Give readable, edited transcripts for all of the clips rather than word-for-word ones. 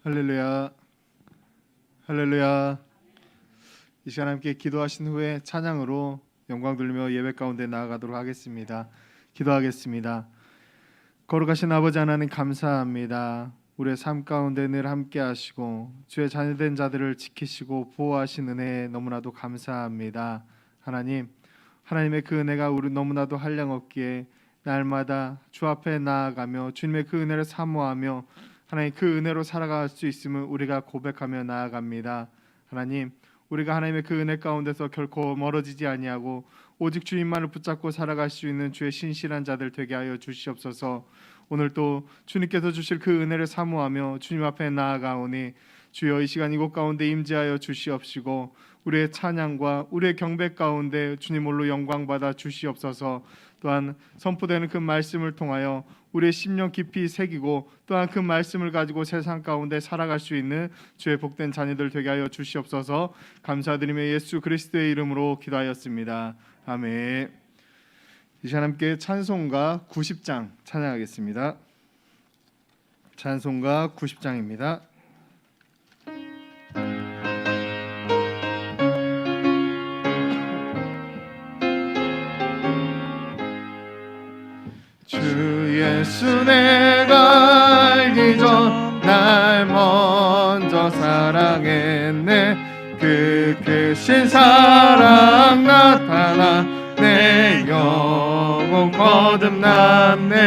할렐루야, 할렐루야. 이 시간 함께 기도하신 후에 찬양으로 영광 돌리며 예배 가운데 나아가도록 하겠습니다. 기도하겠습니다. 거룩하신 아버지 하나님 감사합니다. 우리의 삶 가운데 늘 함께 하시고 주의 자녀된 자들을 지키시고 보호하신 은혜에 너무나도 감사합니다. 하나님의 그 은혜가 우리 너무나도 한량없기에 날마다 주 앞에 나아가며 주님의 그 은혜를 사모하며 하나님 그 은혜로 살아갈 수 있음을 우리가 고백하며 나아갑니다. 하나님, 우리가 하나님의 그 은혜 가운데서 결코 멀어지지 아니하고 오직 주님만을 붙잡고 살아갈 수 있는 주의 신실한 자들 되게 하여 주시옵소서. 오늘 또 주님께서 주실 그 은혜를 사모하며 주님 앞에 나아가오니 주여 이 시간 이곳 가운데 임재하여 주시옵시고 우리의 찬양과 우리의 경배 가운데 주님 홀로 영광 받아 주시옵소서. 또한 선포되는 그 말씀을 통하여 우리의 심령 깊이 새기고 또한 그 말씀을 가지고 세상 가운데 살아갈 수 있는 주의 복된 자녀들 되게 하여 주시옵소서. 감사드리며 예수 그리스도의 이름으로 기도하였습니다. 아멘. 이 시간 함께 찬송가 90장 찬양하겠습니다. 찬송가 90장입니다. 주 예수 내가 알기 전 날 먼저 사랑했네. 그 크신 사랑 나타나 내 영혼 거듭났네.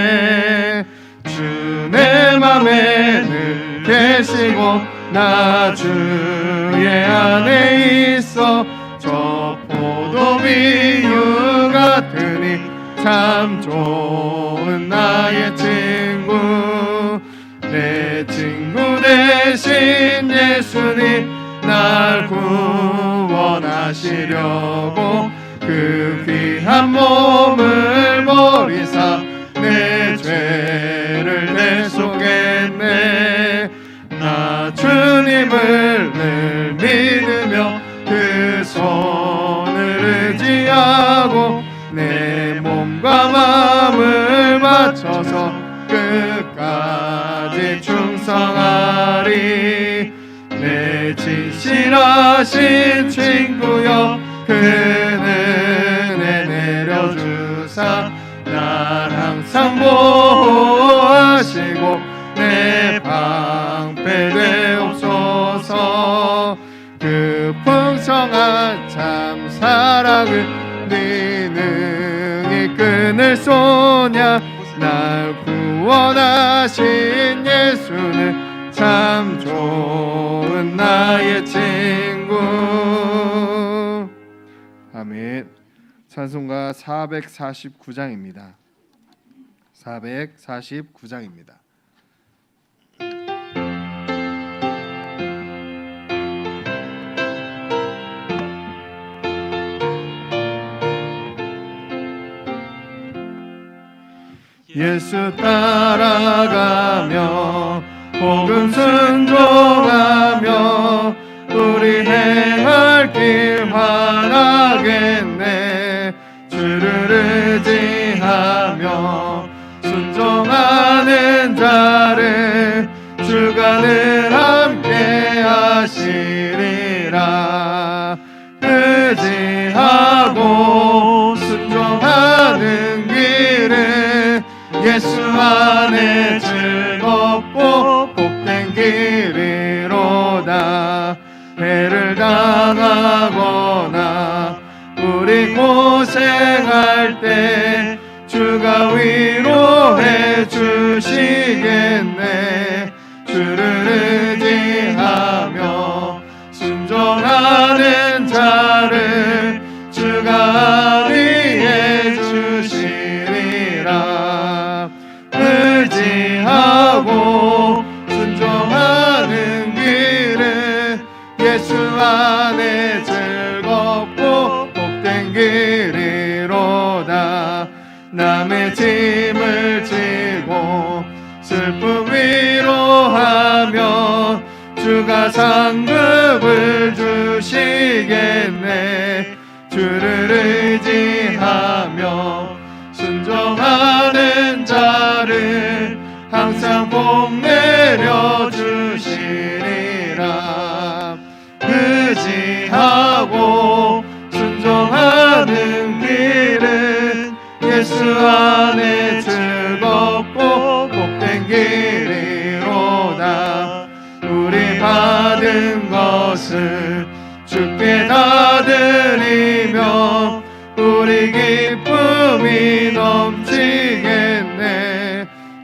주 내 맘에 늘 계시고 나 주의 안에 있어. 저 포도비유 같으니 참 좋은 나의 친구. 내 친구 대신 예수님 날 구원하시려고 그 귀한 몸을 버리사 내 죄를 대속했네. 나 주님을 늘 믿으며 그 손을 의지하고 내 몸과 마음을 맞춰서 끝까지 충성하리. 내 진실하신 친구여 그 은혜 내려주사 날 항상 보호하시고 내 방패 되옵소서. 그 풍성한 참 사랑을 네 능히 끊을 소냐. 날 구원하신 예수는 참 좋은 나의 친구. 아멘. 찬송가 449장입니다. 449장입니다. 예수 따라가며 복음 순종하며 우리 행할 길 환하겠네. 주를 의지하며 순종하는 자를 주가 늘 함께 하시리라. 의지하고 순종하는 길은 예수 안에 즐겁고 복된 길이로다. 해를 당하거나 우리 고생할 때 주가 위로해 주시겠네. 주를 의지하며 순종하는 자를 주가 위해 주시리라. 의지하고 순종하는 길은 예수 안에 즐겁고 복된 길이로다. 남의 짐을 지고 슬픔 위로하며 주가 상급을 주시겠네. 주를 의지하며 순종하는 자를 항상 복 내려 주시 안에 즐겁고 복된 길이로다. 우리 받은 것을 주께 다 드리며 우리 기쁨이 넘치겠네.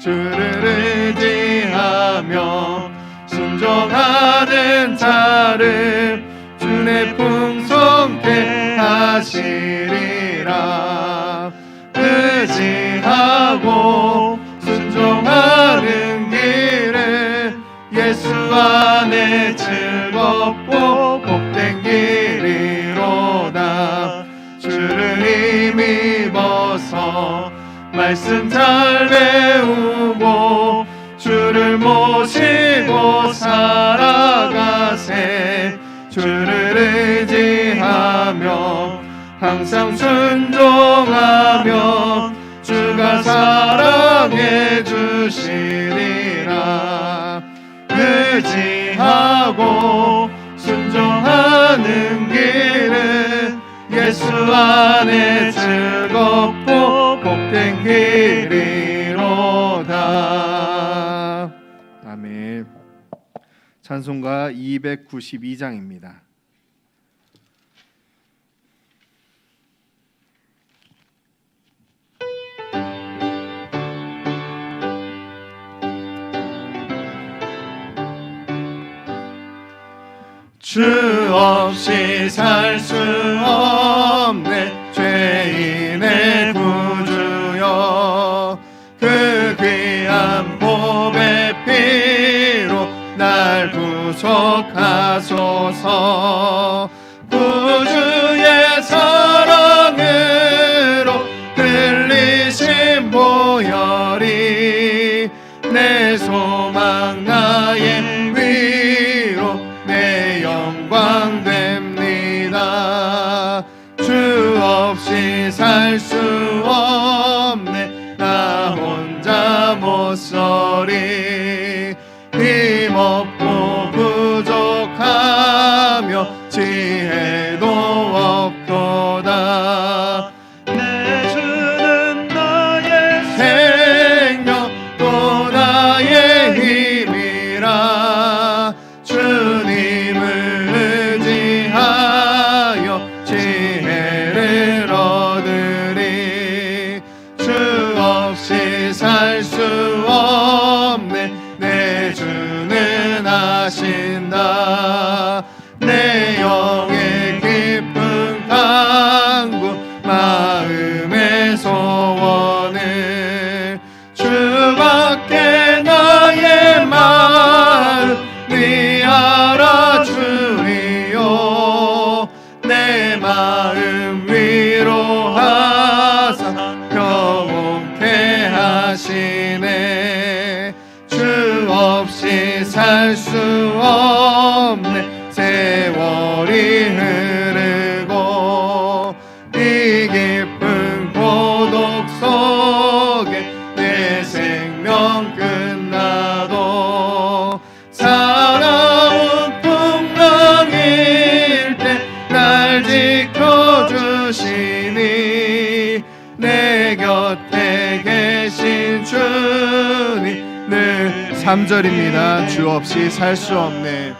주를 의지하며 순종하는 자를 주의 풍성케 하시리라. 의지하고 순종하는 길에 예수 안에 즐겁고 복된 길이로다. 주를 힘입어서 말씀 잘 배우고 주를 모시고 살아가세. 주를 의지하며 항상 순종하며 주가 사랑해 주시리라. 의지하고 순종하는 길에 예수 안에 즐겁고 복된 길이로다. 아멘. 찬송가 292장입니다. 주 없이 살 수 없네 죄인의 구주여. 그 귀한 보배 피로 날 구속하소서. 구주의 사랑으로 흘리신 보혈이 내 소망 나의 위로 내 영광 됩니다. 주 없이 살 수 없네 나 혼자 못서리. 힘없고 부족하며 지혜도 없도다. 내 주는 나의 생명 또 나의 힘이라. 주님을 의지하여 지혜를 얻으리. 주 없이 살 수 없네 내 주는 아신다. 내 영의 깊은 간구 마음의 소원을 주밖에 나의 마음이 알아주리요. 내 마음 위로하사 평온케 하시네. 주 없이 살 수 없네 세월이 흐르고 이 깊은 고독 속에 내 생명 끝나도 사나운 풍랑일 때 날 지켜주시니 내 곁에 계신 주님 늘 3절입니다. 주 없이 살 수 없네.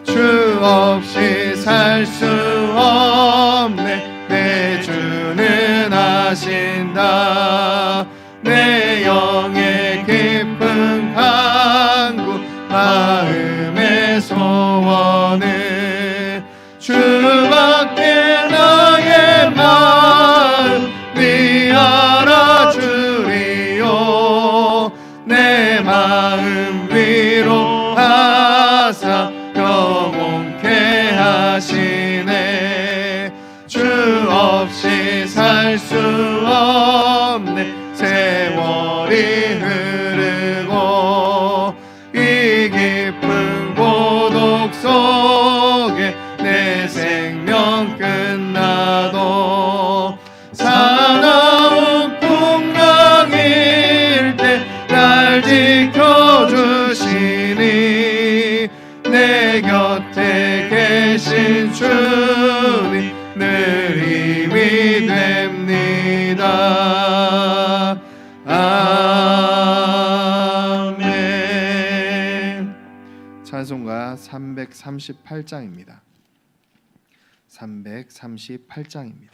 주 없이 살 수 없네 내 주는 아신다. 내 영의 깊은 간구 마음의 소원을 주밖에 나의 마음이 알아주리요. 내 마음 위로하사 영원케 하시네. 주 없이 살 수 없네 세월이 흐르고 이 깊은 고독 속에 내 생명 끝나도 사나운 풍랑일 때 날 지켜주시니 내 곁에 계신 주님 늘 힘이 됩니다. 찬송가 338장입니다. 338장입니다.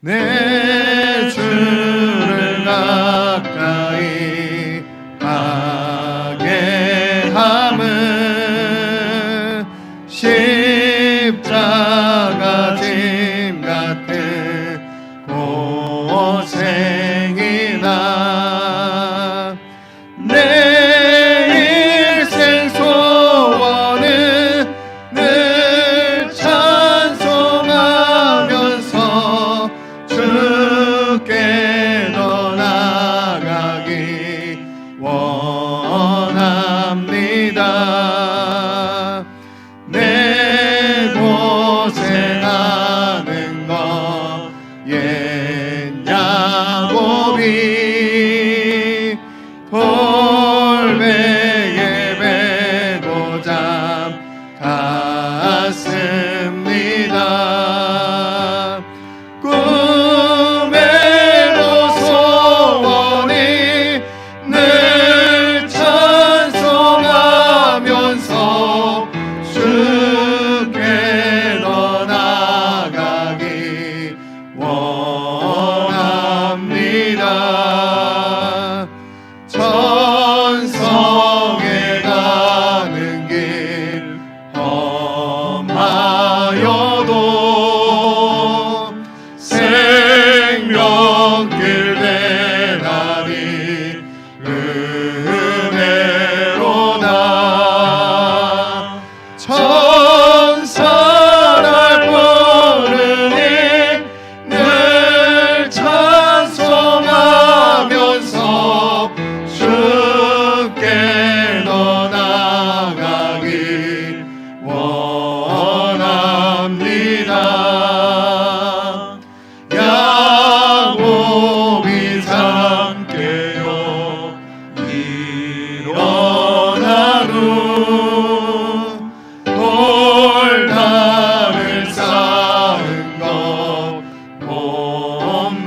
내 주를 가까이 하게 함은 십자가 짐 같은 고생이나 내 일생 소원은 늘 찬송하면서 주께 더 나아가기 원합니다. 내 고생하는 것 옛 야곱이 돌베개 베고 잠 갔습니다. 꿈에도 소원이 늘 찬송하면서 주께 더 나아가기 원합니다. 천성에 가는 길 험하여도 생명길 대나리 은혜로다. 천사를 부르니 늘 찬송하면서 주께 더 나아가기 원합니다. 야곱이 잠깨어 일어난 후 돌담을 쌓은 것 본받아서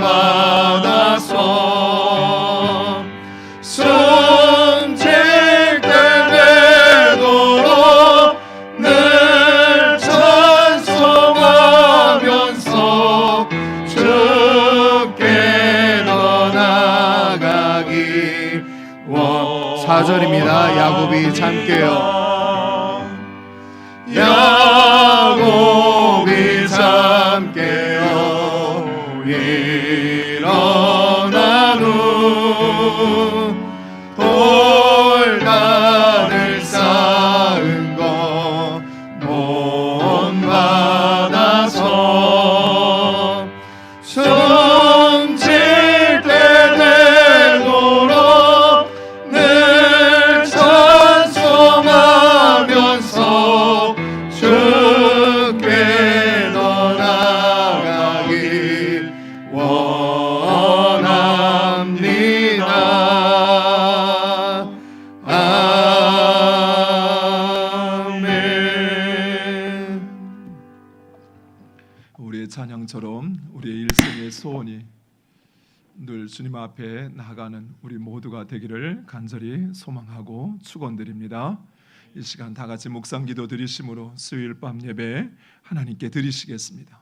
숨질 때 되도록 늘 찬송하면서 주께 더 나아가기 4절입니다. 야곱이 잠깨어 야곱이 잠깨어 일어난 후 돌단을 쌓은 것 본받아서 숨질 때 되도록 늘 찬송하면서 주께 더 나아가기 원합니다. 아멘. 우리의 찬양처럼 우리의 일생의 소원이 늘 주님 앞에 나아가는 우리 모두가 되기를 간절히 소망하고 축원드립니다. 이 시간 다 같이 묵상기도 드리심으로 수요일 밤 예배 하나님께 드리시겠습니다.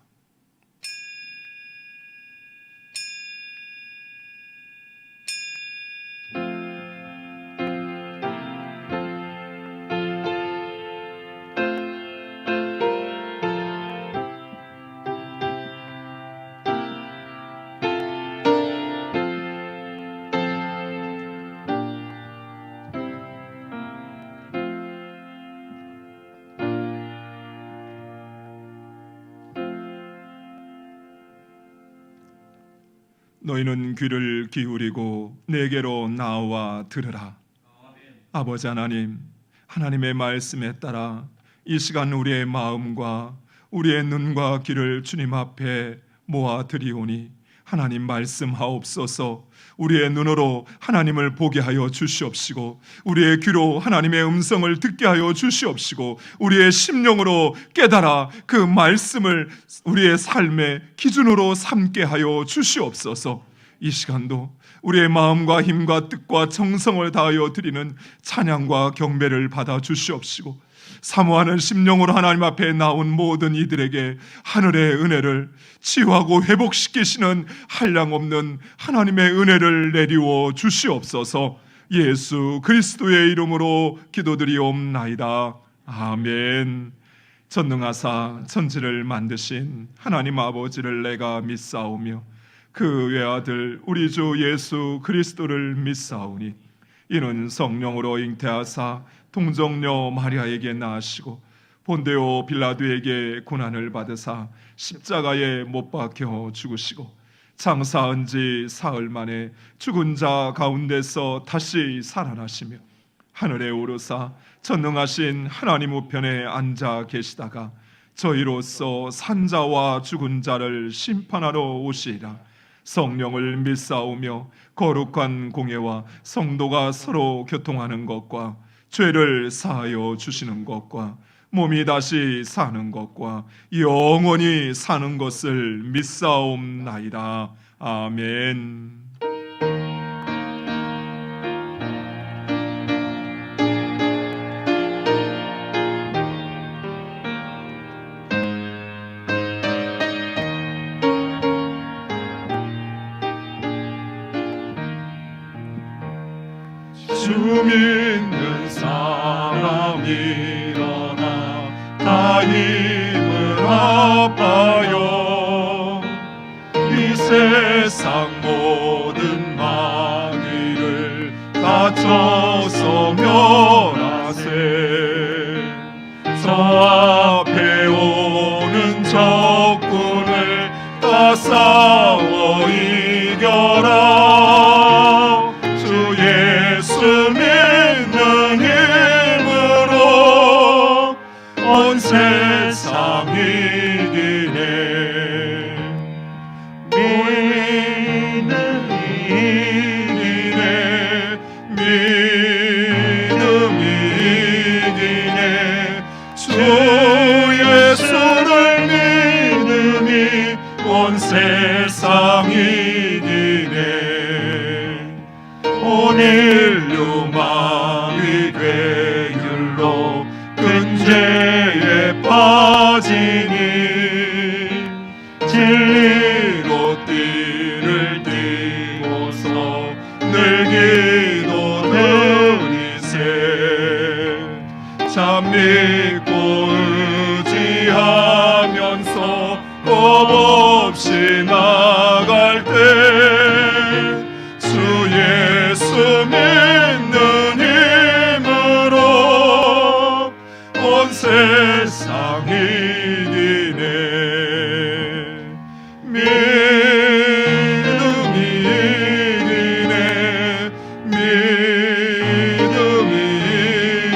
너희는 귀를 기울이고 내게로 나와 들으라. 아버지 하나님, 하나님의 말씀에 따라 이 시간 우리의 마음과 우리의 눈과 귀를 주님 앞에 모아 드리오니 하나님 말씀하옵소서. 우리의 눈으로 하나님을 보게 하여 주시옵시고, 우리의 귀로 하나님의 음성을 듣게 하여 주시옵시고, 우리의 심령으로 깨달아 그 말씀을 우리의 삶의 기준으로 삼게 하여 주시옵소서. 이 시간도 우리의 마음과 힘과 뜻과 정성을 다하여 드리는 찬양과 경배를 받아 주시옵시고, 사모하는 심령으로 하나님 앞에 나온 모든 이들에게 하늘의 은혜를, 치유하고 회복시키시는 한량없는 하나님의 은혜를 내리워 주시옵소서. 예수 그리스도의 이름으로 기도드리옵나이다. 아멘. 전능하사 천지를 만드신 하나님 아버지를 내가 믿사오며 그 외아들 우리 주 예수 그리스도를 믿사오니 이는 성령으로 잉태하사 동정녀 마리아에게 낳으시고 본데오 빌라도에게 고난을 받으사 십자가에 못 박혀 죽으시고 장사한 지 사흘 만에 죽은 자 가운데서 다시 살아나시며 하늘에 오르사 전능하신 하나님 우편에 앉아 계시다가 저희로서 산자와 죽은 자를 심판하러 오시리라. 성령을 믿사오며 거룩한 공예와 성도가 서로 교통하는 것과 죄를 사하여 주시는 것과 몸이 다시 사는 것과 영원히 사는 것을 믿사옵나이다. 아멘. 주 믿는 사람 일어나 다 힘을 합하여 이 세상 모든 마귀를 다쳐서 멸하세. 저 앞에 오는 적군을 다 싸워 이겨라. 예수 믿는 힘으로 온 세상 이기네. 믿는 이기네. 믿음이 이기네. 주 예수를 믿음이 온 세상 이기네. 온 인류 마귀 괴율로 근죄에 빠지니 진리로 띠를 띠고서 늘 기도 드리세. 참 믿고 의지하면서 겁없이 나갈 때 예수 믿는 힘으로 온 세상 이기네. 믿음이 이기네. 믿음이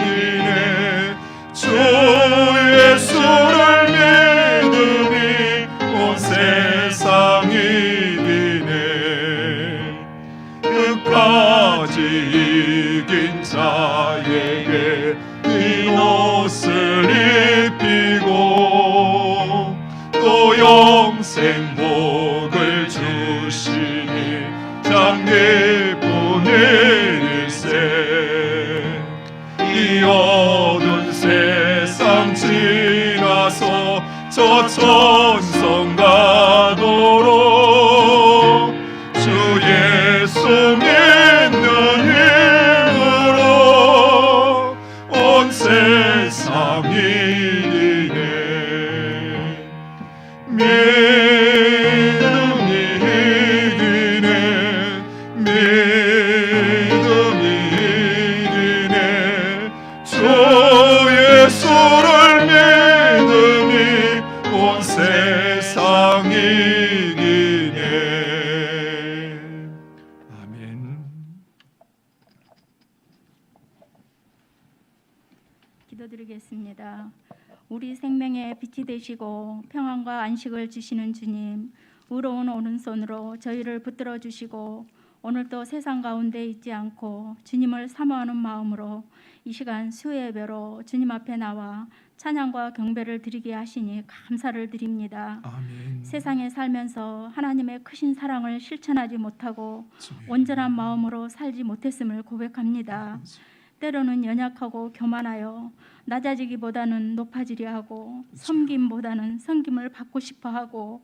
이기네. 주 예수를 믿음이 온 세상 이기네. 끝까지 이긴 자에게 이 옷을 입히고 또 영생 복을 주시니 참 기쁜 일일세. 이 어두운 세상 지나서 저 천성 가도록 주 예수 믿는 힘으로 온 세상 이기네. 믿음이 이기네. 믿음이 이기네. 주 예수를 믿음이 온 세상 이기네. 기도드리겠습니다. 우리 생명의 빛이 되시고 평안과 안식을 주시는 주님, 의로운 오른손으로 저희를 붙들어 주시고 오늘도 세상 가운데 있지 않고 주님을 사모하는 마음으로 이 시간 수예배로 주님 앞에 나와 찬양과 경배를 드리게 하시니 감사를 드립니다. 아멘. 세상에 살면서 하나님의 크신 사랑을 실천하지 못하고 주님. 온전한 마음으로 살지 못했음을 고백합니다. 때로는 연약하고 교만하여 낮아지기보다는 높아지려 하고 섬김보다는 섬김을 받고 싶어 하고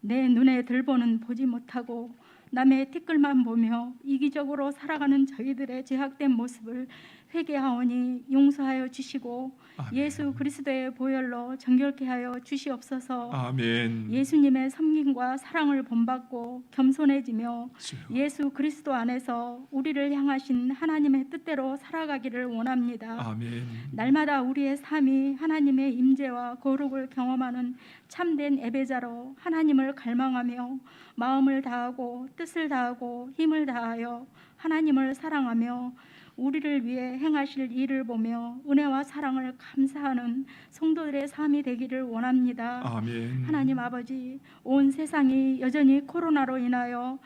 내 눈에 들보는 보지 못하고 남의 티끌만 보며 이기적으로 살아가는 저희들의 죄악된 모습을 회개하오니 용서하여 주시고 아멘. 예수 그리스도의 보혈로 정결케 하여 주시옵소서. 아멘. 예수님의 섬김과 사랑을 본받고 겸손해지며 주여. 예수 그리스도 안에서 우리를 향하신 하나님의 뜻대로 살아가기를 원합니다. 아멘. 날마다 우리의 삶이 하나님의 임재와 거룩을 경험하는 참된 예배자로 하나님을 갈망하며 마음을 다하고 뜻을 다하고 힘을 다하여 하나님을 사랑하며 우리를 위해 행하실 일을 보며 은혜와 사랑을 감사하는 성도들의 삶이 되기를 원합니다. 아멘. 하나님 아버지, 온 세상이 여전히 코로나로 인하여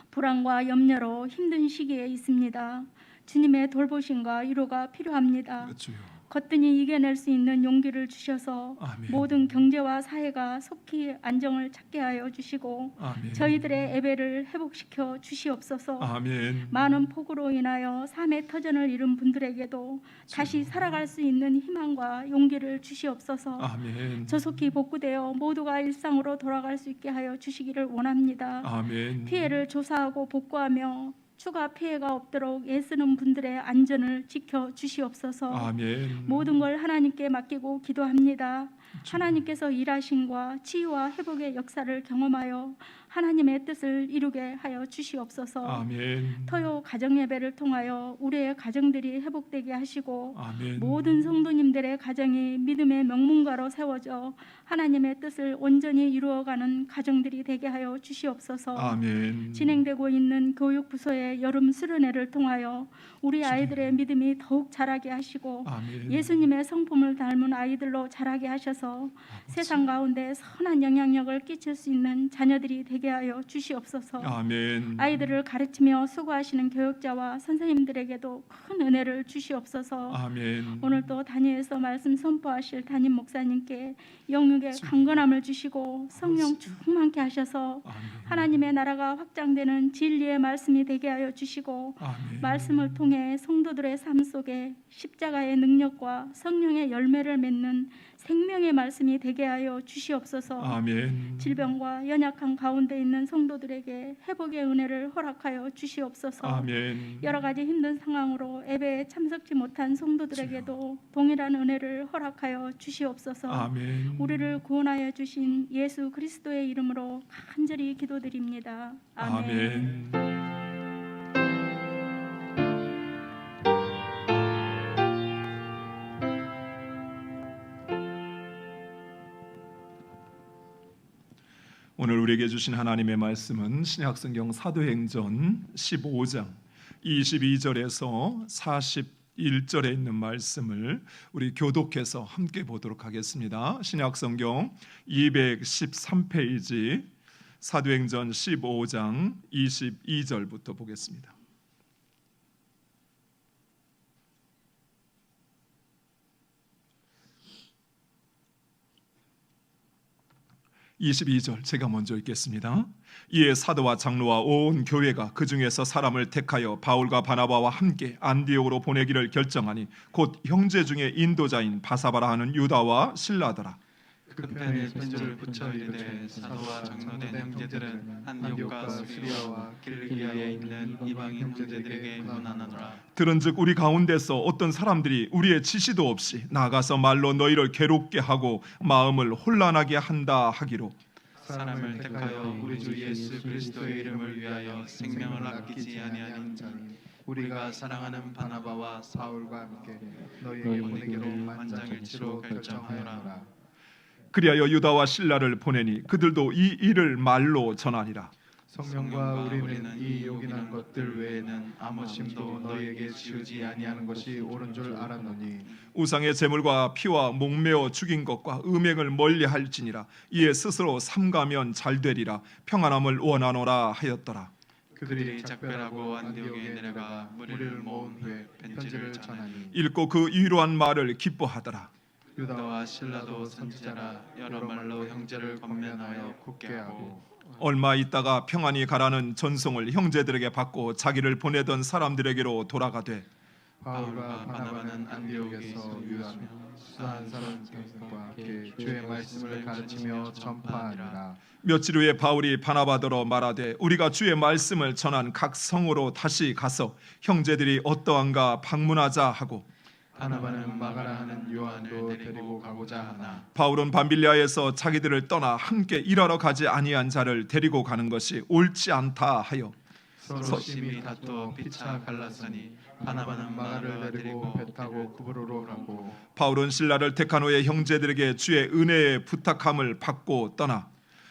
불안과 염려로 힘든 시기에 있습니다. 주님의 돌보심과 위로가 필요합니다. 주여. 거뜬히 이겨낼 수 있는 용기를 주셔서 아멘. 모든 경제와 사회가 속히 안정을 찾게 하여 주시고 아멘. 저희들의 예배를 회복시켜 주시옵소서. 아멘. 많은 폭우로 인하여 삶의 터전을 잃은 분들에게도 다시 살아갈 수 있는 희망과 용기를 주시옵소서. 아멘. 조속히 복구되어 모두가 일상으로 돌아갈 수 있게 하여 주시기를 원합니다. 아멘. 피해를 조사하고 복구하며 추가 피해가 없도록 애쓰는 분들의 안전을 지켜 주시옵소서. 아멘. 모든 걸 하나님께 맡기고 기도합니다. 하나님께서 일하심과 치유와 회복의 역사를 경험하여 하나님의 뜻을 이루게 하여 주시옵소서. 아멘. 토요 가정 예배를 통하여 우리의 가정들이 회복되게 하시고 아멘. 모든 성도님들의 가정이 믿음의 명문가로 세워져 하나님의 뜻을 온전히 이루어가는 가정들이 되게 하여 주시옵소서. 아멘. 진행되고 있는 교육부서의 여름 수련회를 통하여 우리 아이들의 믿음이 더욱 자라게 하시고 아멘. 예수님의 성품을 닮은 아이들로 자라게 하셔서 세상 가운데 선한 영향력을 끼칠 수 있는 자녀들이 되게 하여 주시옵소서. 아멘. 아이들을 가르치며 수고하시는 교육자와 선생님들에게도 큰 은혜를 주시옵소서. 아멘. 오늘도 단위에서 말씀 선포하실 담임 목사님께 영육의 강건함을 주시고 성령 충만케 하셔서 아멘. 하나님의 나라가 확장되는 진리의 말씀이 되게 하여 주시고 아멘. 말씀을 통해 성도들의 삶 속에 십자가의 능력과 성령의 열매를 맺는 생명의 말씀이 되게 하여 주시옵소서. 아멘. 질병과 연약한 가운데 있는 성도들에게 회복의 은혜를 허락하여 주시옵소서. 아멘. 여러 가지 힘든 상황으로 예배에 참석지 못한 성도들에게도 동일한 은혜를 허락하여 주시옵소서. 아멘. 우리를 구원하여 주신 예수 그리스도의 이름으로 간절히 기도드립니다. 아멘. 아멘. 오늘 우리에게 주신 하나님의 말씀은 신약성경 사도행전 15장 22절에서 41절에 있는 말씀을 우리 교독해서 함께 보도록 하겠습니다. 신약성경 213페이지 사도행전 15장 22절부터 보겠습니다. 22절 제가 먼저 읽겠습니다. 이에 사도와 장로와 온 교회가 그 중에서 사람을 택하여 바울과 바나바와 함께 안디옥으로 보내기를 결정하니 곧 형제 중에 인도자인 바사바라 하는 유다와 실라더라. 그 편에 편지를 붙여 이르되 사도와 장로된 형제들은 안디옥과 수리아와 길리기아에 있는 이방인 형제들에게 문안하노라. 들은즉 우리 가운데서 어떤 사람들이 우리의 지시도 없이 나가서 말로 너희를 괴롭게 하고 마음을 혼란하게 한다 하기로 사람을 택하여 우리 주 예수 그리스도의 이름을 위하여 생명을 아끼지 아니하는 자니 우리가 사랑하는 바나바와 사울과 함께 너희에게 보내기로 만장일치로 결정하노라. 그리하여 유다와 실라를 보내니 그들도 이 일을 말로 전하니라. 성령과 우리는 이 요긴한 것들 외에는 아무 짐도 너희에게 지우지 아니하는 것이 옳은 줄 알았노니 우상의 제물과 피와 목매어 죽인 것과 음행을 멀리할지니라. 이에 스스로 삼가면 잘 되리라. 평안함을 원하노라 하였더라. 그들이 작별하고 안디옥에 내려가 무리를 모은 후에 편지를 전하니 읽고 그 위로한 말을 기뻐하더라. 유다와 실라도 선지자라 여러 말로 형제를 권면하여 굳게 하고 얼마 있다가 평안히 가라는 전송을 형제들에게 받고 자기를 보내던 사람들에게로 돌아가되 바울과 바나바는 안디옥에서 유하며 수사한 사람들과 함께 주의 말씀을 가르치며 전파하니라. 며칠 후에 바울이 바나바더러 말하되 우리가 주의 말씀을 전한 각 성으로 다시 가서 형제들이 어떠한가 방문하자 하고 바나바는 마가라 하는 요한도 데리고 가고자 하나 바울은 밤빌리아에서 자기들을 떠나 함께 일하러 가지 아니한 자를 데리고 가는 것이 옳지 않다 하여 서로 심히 다투어 피차 갈랐으니 바나바는 마가를 데리고 배 타고 구브로로 가고 바울은 신라를 택한 후에 형제들에게 주의 은혜의 부탁함을 받고 떠나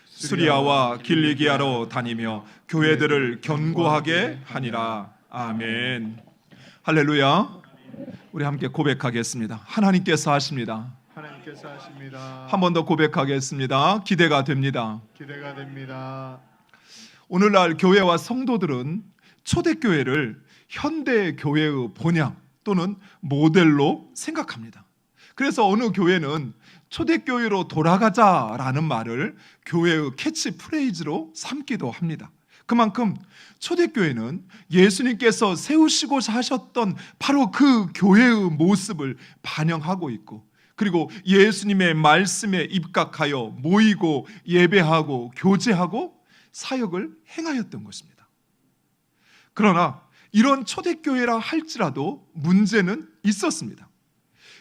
수리아와 길리기아로 다니며 교회들을 견고하게 하니라. 아멘. 할렐루야. 우리 함께 고백하겠습니다. 하나님께서 하십니다. 하나님께서 하십니다. 한 번 더 고백하겠습니다. 기대가 됩니다. 기대가 됩니다. 오늘날 교회와 성도들은 초대교회를 현대 교회의 본향 또는 모델로 생각합니다. 그래서 어느 교회는 초대교회로 돌아가자라는 말을 교회의 캐치프레이즈로 삼기도 합니다. 그만큼 초대교회는 예수님께서 세우시고자 하셨던 바로 그 교회의 모습을 반영하고 있고, 그리고 예수님의 말씀에 입각하여 모이고 예배하고 교제하고 사역을 행하였던 것입니다. 그러나 이런 초대교회라 할지라도 문제는 있었습니다.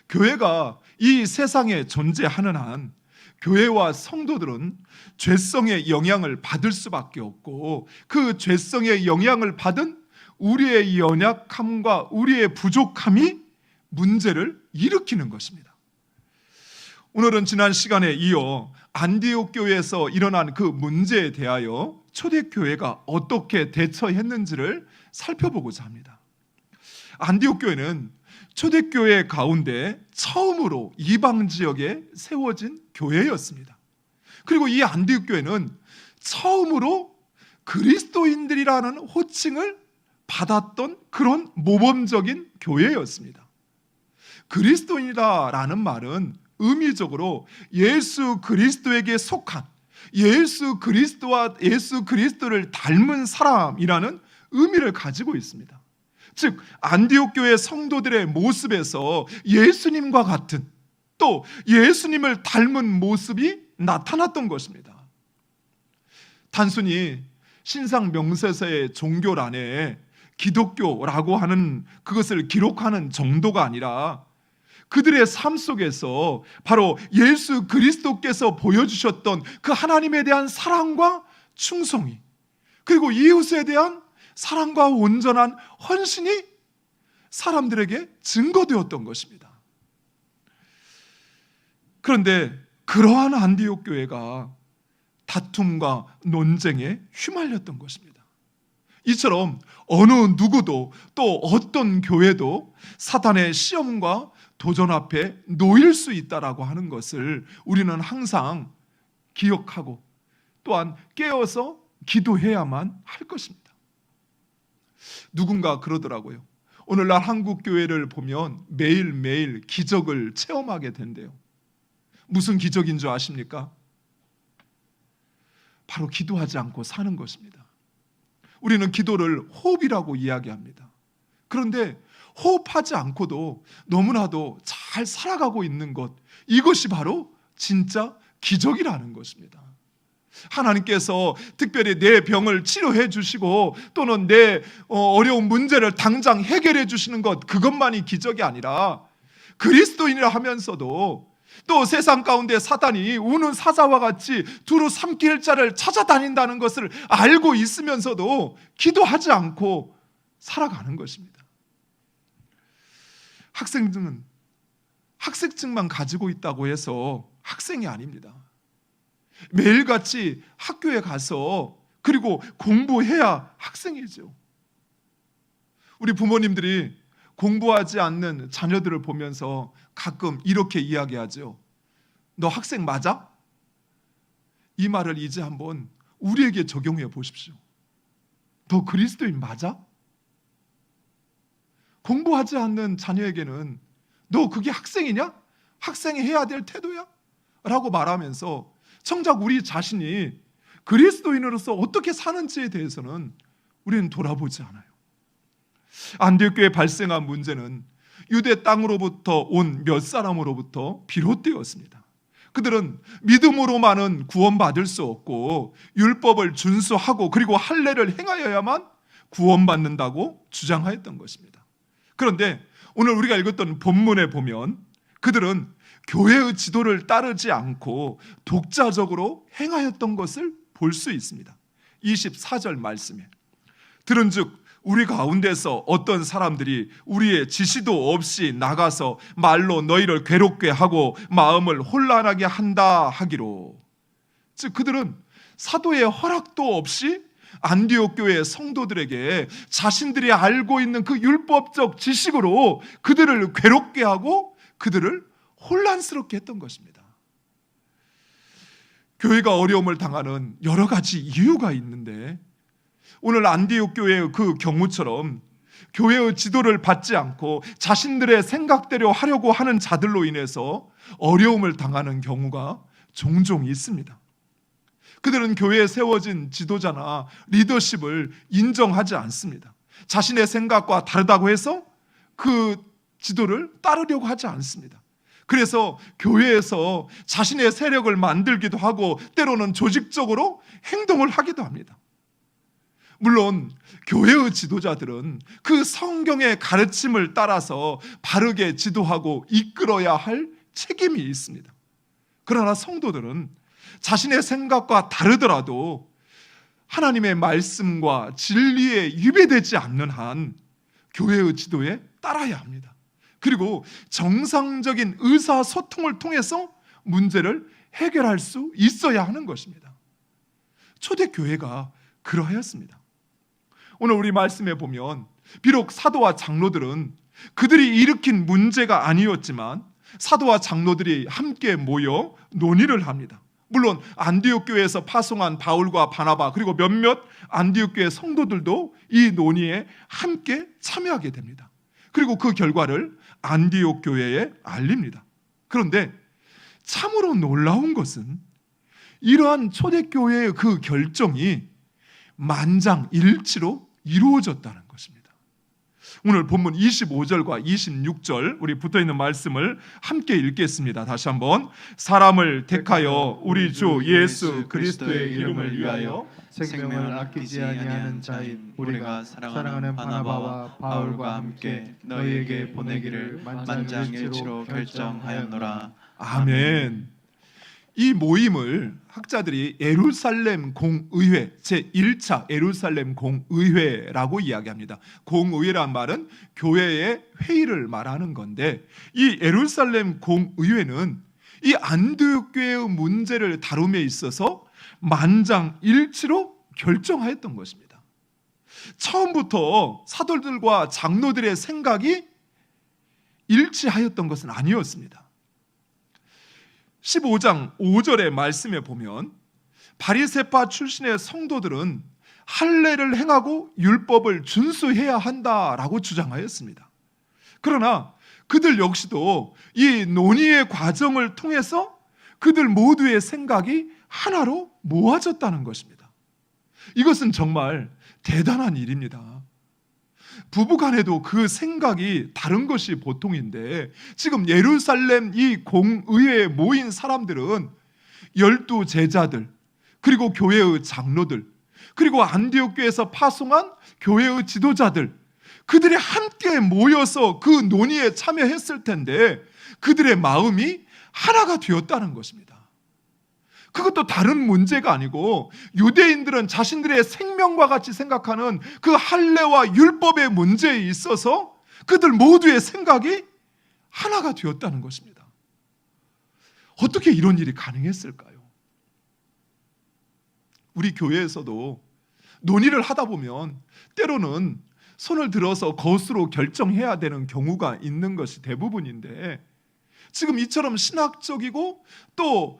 교회가 이 세상에 존재하는 한 교회와 성도들은 죄성의 영향을 받을 수밖에 없고, 그 죄성의 영향을 받은 우리의 연약함과 우리의 부족함이 문제를 일으키는 것입니다. 오늘은 지난 시간에 이어 안디옥 교회에서 일어난 그 문제에 대하여 초대교회가 어떻게 대처했는지를 살펴보고자 합니다. 안디옥 교회는 초대교회 가운데 처음으로 이방 지역에 세워진 교회였습니다. 그리고 이 안디옥 교회는 처음으로 그리스도인들이라는 호칭을 받았던 그런 모범적인 교회였습니다. 그리스도인이라는 말은 의미적으로 예수 그리스도에게 속한, 예수 그리스도와 예수 그리스도를 닮은 사람이라는 의미를 가지고 있습니다. 즉 안디옥 교회 성도들의 모습에서 예수님과 같은, 또 예수님을 닮은 모습이 나타났던 것입니다. 단순히 신상 명세서의 종교란에 기독교라고 하는 그것을 기록하는 정도가 아니라 그들의 삶 속에서 바로 예수 그리스도께서 보여주셨던 그 하나님에 대한 사랑과 충성이, 그리고 이웃에 대한 사랑과 온전한 헌신이 사람들에게 증거되었던 것입니다. 그런데 그러한 안디옥 교회가 다툼과 논쟁에 휘말렸던 것입니다. 이처럼 어느 누구도 또 어떤 교회도 사탄의 시험과 도전 앞에 놓일 수 있다라고 하는 것을 우리는 항상 기억하고 또한 깨어서 기도해야만 할 것입니다. 누군가 그러더라고요. 오늘날 한국 교회를 보면 매일매일 기적을 체험하게 된대요. 무슨 기적인 줄 아십니까? 바로 기도하지 않고 사는 것입니다. 우리는 기도를 호흡이라고 이야기합니다. 그런데 호흡하지 않고도 너무나도 잘 살아가고 있는 것, 이것이 바로 진짜 기적이라는 것입니다. 하나님께서 특별히 내 병을 치료해 주시고 또는 내 어려운 문제를 당장 해결해 주시는 것, 그것만이 기적이 아니라 그리스도인이라 하면서도 또 세상 가운데 사단이 우는 사자와 같이 두루 삼킬 자를 찾아다닌다는 것을 알고 있으면서도 기도하지 않고 살아가는 것입니다. 학생증은 학생증만 가지고 있다고 해서 학생이 아닙니다. 매일같이 학교에 가서 그리고 공부해야 학생이죠. 우리 부모님들이 공부하지 않는 자녀들을 보면서 가끔 이렇게 이야기하죠. 너 학생 맞아? 이 말을 이제 한번 우리에게 적용해 보십시오. 너 그리스도인 맞아? 공부하지 않는 자녀에게는 너 그게 학생이냐? 학생이 해야 될 태도야? 라고 말하면서 정작 우리 자신이 그리스도인으로서 어떻게 사는지에 대해서는 우리는 돌아보지 않아요. 안디옥교에 발생한 문제는 유대 땅으로부터 온 몇 사람으로부터 비롯되었습니다. 그들은 믿음으로만은 구원받을 수 없고 율법을 준수하고 그리고 할례를 행하여야만 구원받는다고 주장하였던 것입니다. 그런데 오늘 우리가 읽었던 본문에 보면 그들은 교회의 지도를 따르지 않고 독자적으로 행하였던 것을 볼 수 있습니다. 24절 말씀에 들은즉 우리 가운데서 어떤 사람들이 우리의 지시도 없이 나가서 말로 너희를 괴롭게 하고 마음을 혼란하게 한다 하기로, 즉 그들은 사도의 허락도 없이 안디옥 교회 성도들에게 자신들이 알고 있는 그 율법적 지식으로 그들을 괴롭게 하고 그들을 혼란스럽게 했던 것입니다. 교회가 어려움을 당하는 여러 가지 이유가 있는데 오늘 안디옥 교회의 그 경우처럼 교회의 지도를 받지 않고 자신들의 생각대로 하려고 하는 자들로 인해서 어려움을 당하는 경우가 종종 있습니다. 그들은 교회에 세워진 지도자나 리더십을 인정하지 않습니다. 자신의 생각과 다르다고 해서 그 지도를 따르려고 하지 않습니다. 그래서 교회에서 자신의 세력을 만들기도 하고 때로는 조직적으로 행동을 하기도 합니다. 물론 교회의 지도자들은 그 성경의 가르침을 따라서 바르게 지도하고 이끌어야 할 책임이 있습니다. 그러나 성도들은 자신의 생각과 다르더라도 하나님의 말씀과 진리에 위배되지 않는 한 교회의 지도에 따라야 합니다. 그리고 정상적인 의사소통을 통해서 문제를 해결할 수 있어야 하는 것입니다. 초대교회가 그러하였습니다. 오늘 우리 말씀에 보면 비록 사도와 장로들은 그들이 일으킨 문제가 아니었지만 사도와 장로들이 함께 모여 논의를 합니다. 물론 안디옥 교회에서 파송한 바울과 바나바 그리고 몇몇 안디옥 교회 성도들도 이 논의에 함께 참여하게 됩니다. 그리고 그 결과를 안디옥 교회에 알립니다. 그런데 참으로 놀라운 것은 이러한 초대교회의 그 결정이 만장일치로 이루어졌다는 것입니다. 오늘 본문 25절과 26절 우리 붙어있는 말씀을 함께 읽겠습니다. 다시 한번 사람을 택하여 우리 주 예수 그리스도의 이름을 위하여 생명을 아끼지 아니하는 자인 우리가 사랑하는 바나바와 바울과 함께 너희에게 보내기를 만장일치로 결정하였노라. 아멘. 이 모임을 학자들이 예루살렘 공의회 제1차 예루살렘 공의회라고 이야기합니다. 공의회란 말은 교회의 회의를 말하는 건데 이 예루살렘 공의회는 이 안디옥 교회의 문제를 다룸에 있어서 만장일치로 결정하였던 것입니다. 처음부터 사도들과 장로들의 생각이 일치하였던 것은 아니었습니다. 15장 5절의 말씀에 보면 바리새파 출신의 성도들은 할례를 행하고 율법을 준수해야 한다라고 주장하였습니다. 그러나 그들 역시도 이 논의의 과정을 통해서 그들 모두의 생각이 하나로 모아졌다는 것입니다. 이것은 정말 대단한 일입니다. 부부간에도 그 생각이 다른 것이 보통인데 지금 예루살렘 이 공의회에 모인 사람들은 12 제자들 그리고 교회의 장로들 그리고 안디옥 교회에서 파송한 교회의 지도자들 그들이 함께 모여서 그 논의에 참여했을 텐데 그들의 마음이 하나가 되었다는 것입니다. 그것도 다른 문제가 아니고 유대인들은 자신들의 생명과 같이 생각하는 그 할례와 율법의 문제에 있어서 그들 모두의 생각이 하나가 되었다는 것입니다. 어떻게 이런 일이 가능했을까요? 우리 교회에서도 논의를 하다 보면 때로는 손을 들어서 거수로 결정해야 되는 경우가 있는 것이 대부분인데, 지금 이처럼 신학적이고 또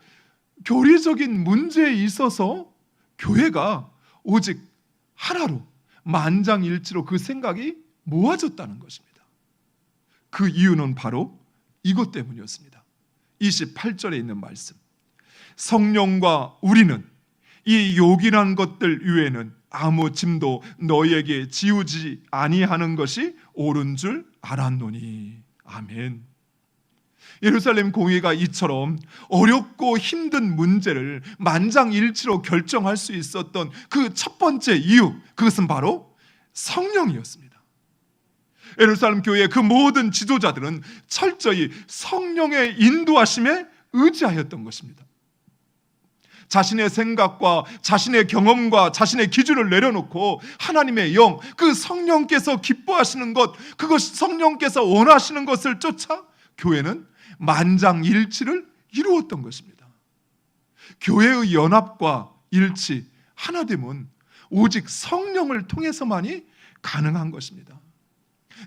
교리적인 문제에 있어서 교회가 오직 하나로 만장일치로 그 생각이 모아졌다는 것입니다. 그 이유는 바로 이것 때문이었습니다. 28절에 있는 말씀, 성령과 우리는 이 요긴한 것들 위에는 아무 짐도 너희에게 지우지 아니하는 것이 옳은 줄 알았노니. 아멘. 예루살렘 공회가 이처럼 어렵고 힘든 문제를 만장일치로 결정할 수 있었던 그 첫 번째 이유, 그것은 바로 성령이었습니다. 예루살렘 교회의 그 모든 지도자들은 철저히 성령의 인도하심에 의지하였던 것입니다. 자신의 생각과 자신의 경험과 자신의 기준을 내려놓고 하나님의 영, 그 성령께서 기뻐하시는 것, 그것이 성령께서 원하시는 것을 쫓아 교회는 만장일치를 이루었던 것입니다. 교회의 연합과 일치, 하나됨은 오직 성령을 통해서만이 가능한 것입니다.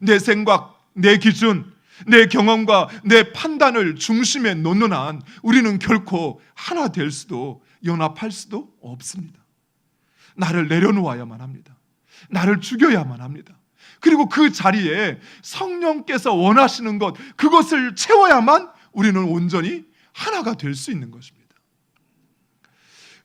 내 생각, 내 기준, 내 경험과 내 판단을 중심에 놓는 한 우리는 결코 하나 될 수도 연합할 수도 없습니다. 나를 내려놓아야만 합니다. 나를 죽여야만 합니다. 그리고 그 자리에 성령께서 원하시는 것, 그것을 채워야만 우리는 온전히 하나가 될 수 있는 것입니다.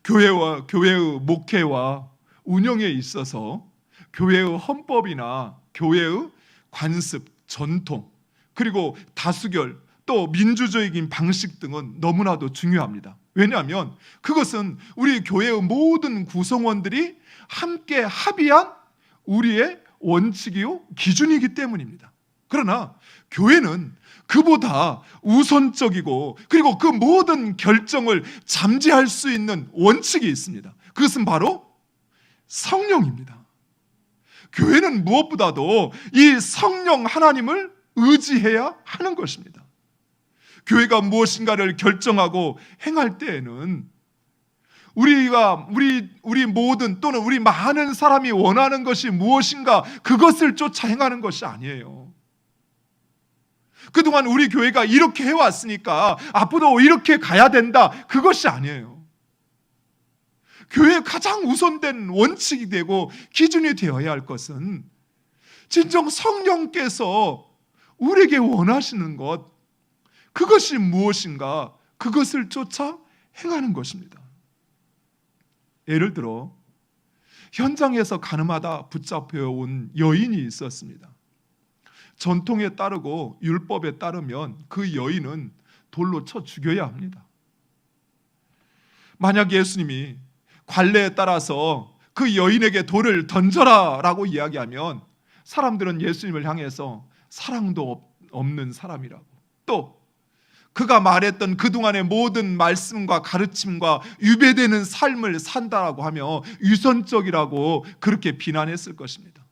교회의 목회와 운영에 있어서 교회의 헌법이나 교회의 관습, 전통, 그리고 다수결, 또 민주적인 방식 등은 너무나도 중요합니다. 왜냐하면 그것은 우리 교회의 모든 구성원들이 함께 합의한 우리의 원칙이요 기준이기 때문입니다. 그러나 교회는 그보다 우선적이고 그리고 그 모든 결정을 잠재할 수 있는 원칙이 있습니다. 그것은 바로 성령입니다. 교회는 무엇보다도 이 성령 하나님을 의지해야 하는 것입니다. 교회가 무엇인가를 결정하고 행할 때에는 우리 모든 또는 우리 많은 사람이 원하는 것이 무엇인가 그것을 쫓아 행하는 것이 아니에요. 그동안 우리 교회가 이렇게 해왔으니까 앞으로 이렇게 가야 된다, 그것이 아니에요. 교회의 가장 우선된 원칙이 되고 기준이 되어야 할 것은 진정 성령께서 우리에게 원하시는 것, 그것이 무엇인가 그것을 쫓아 행하는 것입니다. 예를 들어 현장에서 가늠하다 붙잡혀온 여인이 있었습니다. 전통에 따르고 율법에 따르면 그 여인은 돌로 쳐 죽여야 합니다. 만약 예수님이 관례에 따라서 그 여인에게 돌을 던져라 라고 이야기하면 사람들은 예수님을 향해서 사랑도 없는 사람이라고, 또 그가 말했던 그동안의 모든 말씀과 가르침과 유배되는 삶을 산다라고 하며 유선적이라고 그렇게 비난했을 것입니다.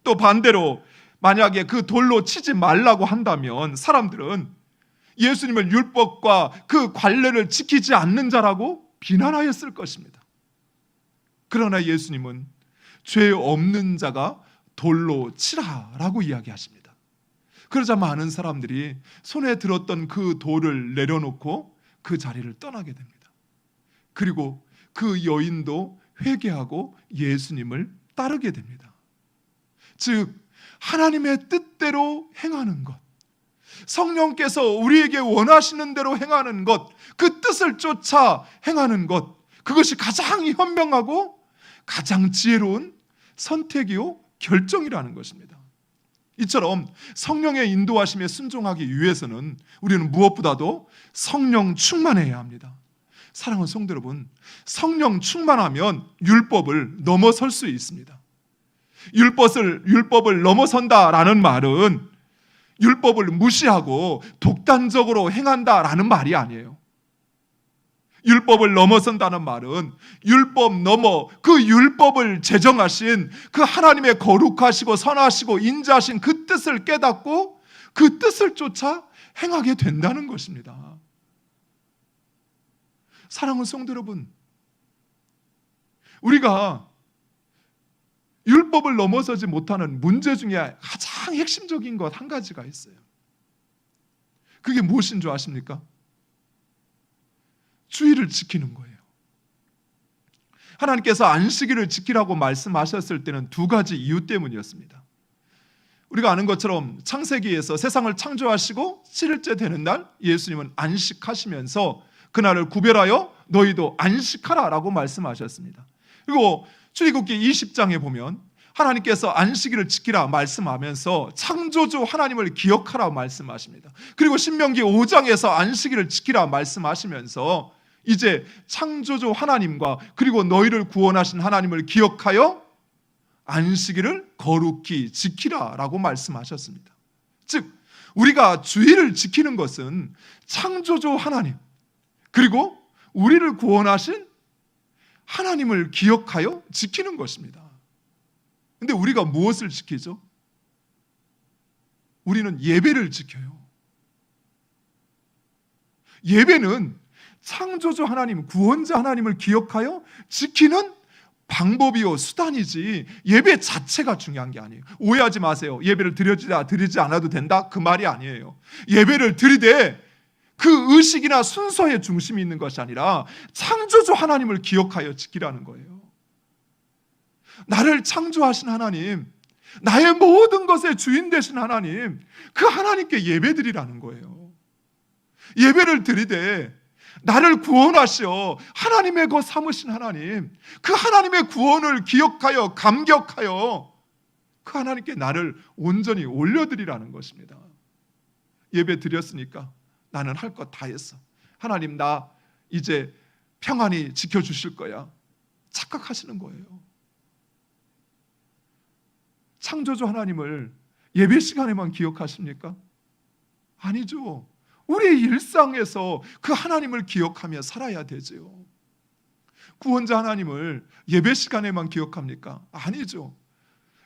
또 반대로 만약에 그 돌로 치지 말라고 한다면 사람들은 예수님을 율법과 그 관례를 지키지 않는 자라고 비난하였을 것입니다. 그러나 예수님은 죄 없는 자가 돌로 치라라고 이야기하십니다. 그러자 많은 사람들이 손에 들었던 그 돌을 내려놓고 그 자리를 떠나게 됩니다. 그리고 그 여인도 회개하고 예수님을 따르게 됩니다. 즉 하나님의 뜻대로 행하는 것, 성령께서 우리에게 원하시는 대로 행하는 것, 그 뜻을 쫓아 행하는 것, 그것이 가장 현명하고 가장 지혜로운 선택이요 결정이라는 것입니다. 이처럼 성령의 인도하심에 순종하기 위해서는 우리는 무엇보다도 성령 충만해야 합니다. 사랑하는 성도 여러분, 성령 충만하면 율법을 넘어설 수 있습니다. 율법을 넘어선다라는 말은 율법을 무시하고 독단적으로 행한다라는 말이 아니에요. 율법을 넘어선다는 말은 율법 넘어 그 율법을 제정하신 그 하나님의 거룩하시고 선하시고 인자하신 그 뜻을 깨닫고 그 뜻을 쫓아 행하게 된다는 것입니다. 사랑하는 성도 여러분, 우리가 율법을 넘어서지 못하는 문제 중에 가장 핵심적인 것 한 가지가 있어요. 그게 무엇인 줄 아십니까? 주의를 지키는 거예요. 하나님께서 안식일을 지키라고 말씀하셨을 때는 두 가지 이유 때문이었습니다. 우리가 아는 것처럼 창세기에서 세상을 창조하시고 7일째 되는 날 예수님은 안식하시면서 그날을 구별하여 너희도 안식하라 라고 말씀하셨습니다. 그리고 출애굽기 20장에 보면 하나님께서 안식일을 지키라 말씀하면서 창조주 하나님을 기억하라 말씀하십니다. 그리고 신명기 5장에서 안식일을 지키라 말씀하시면서 이제 창조주 하나님과 그리고 너희를 구원하신 하나님을 기억하여 안식일을 거룩히 지키라 라고 말씀하셨습니다. 즉 우리가 주일을 지키는 것은 창조주 하나님 그리고 우리를 구원하신 하나님을 기억하여 지키는 것입니다. 근데 우리가 무엇을 지키죠? 우리는 예배를 지켜요. 예배는 창조주 하나님, 구원자 하나님을 기억하여 지키는 방법이요 수단이지 예배 자체가 중요한 게 아니에요. 오해하지 마세요. 예배를 드리지 않아도 된다? 그 말이 아니에요. 예배를 드리되 그 의식이나 순서에 중심이 있는 것이 아니라 창조주 하나님을 기억하여 지키라는 거예요. 나를 창조하신 하나님, 나의 모든 것의 주인 되신 하나님, 그 하나님께 예배드리라는 거예요. 예배를 드리되 나를 구원하시어 하나님의 것 삼으신 하나님, 그 하나님의 구원을 기억하여 감격하여 그 하나님께 나를 온전히 올려드리라는 것입니다. 예배 드렸으니까 나는 할 것 다 했어. 하나님 나 이제 평안히 지켜주실 거야. 착각하시는 거예요. 창조주 하나님을 예배 시간에만 기억하십니까? 아니죠. 우리의 일상에서 그 하나님을 기억하며 살아야 되죠. 구원자 하나님을 예배 시간에만 기억합니까? 아니죠.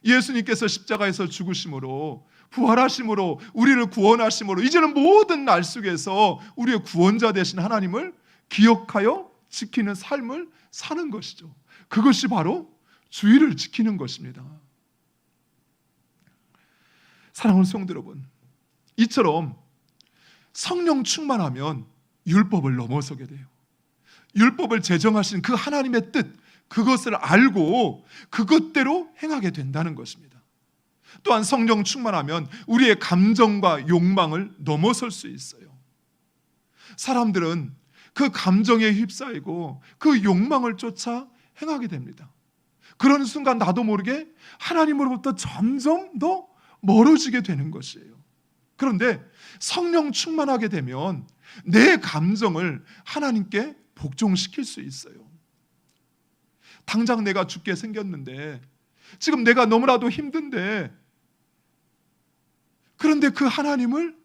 예수님께서 십자가에서 죽으심으로 부활하심으로 우리를 구원하심으로 이제는 모든 날 속에서 우리의 구원자 되신 하나님을 기억하여 지키는 삶을 사는 것이죠. 그것이 바로 주일을 지키는 것입니다. 사랑하는 성도 여러분, 이처럼 성령 충만하면 율법을 넘어서게 돼요. 율법을 제정하신 그 하나님의 뜻, 그것을 알고 그것대로 행하게 된다는 것입니다. 또한 성령 충만하면 우리의 감정과 욕망을 넘어설 수 있어요. 사람들은 그 감정에 휩싸이고 그 욕망을 쫓아 행하게 됩니다. 그런 순간 나도 모르게 하나님으로부터 점점 더 멀어지게 되는 것이에요. 그런데 성령 충만하게 되면 내 감정을 하나님께 복종시킬 수 있어요. 당장 내가 죽게 생겼는데 지금 내가 너무나도 힘든데 그런데 그 하나님을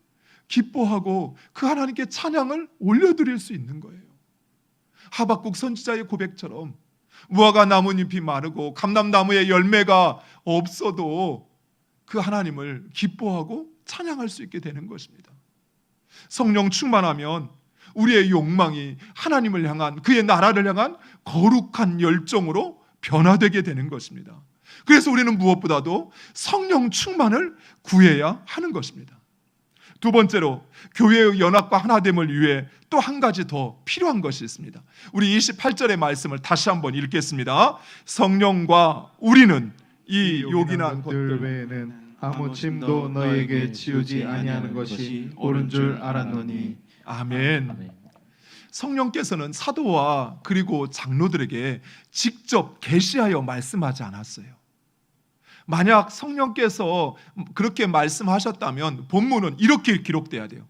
기뻐하고 그 하나님께 찬양을 올려드릴 수 있는 거예요. 하박국 선지자의 고백처럼 무화과 나뭇잎이 마르고 감람나무의 열매가 없어도 그 하나님을 기뻐하고 찬양할 수 있게 되는 것입니다. 성령 충만하면 우리의 욕망이 하나님을 향한 그의 나라를 향한 거룩한 열정으로 변화되게 되는 것입니다. 그래서 우리는 무엇보다도 성령 충만을 구해야 하는 것입니다. 두 번째로 교회의 연합과 하나됨을 위해 또 한 가지 더 필요한 것이 있습니다. 우리 28절의 말씀을 다시 한번 읽겠습니다. 성령과 우리는 이 요긴한 것들 외에는 아무 짐도 너희에게 지우지 아니하는 것이 옳은 줄 알았노니. 아멘. 성령께서는 사도와 그리고 장로들에게 직접 계시하여 말씀하지 않았어요. 만약 성령께서 그렇게 말씀하셨다면 본문은 이렇게 기록돼야 돼요.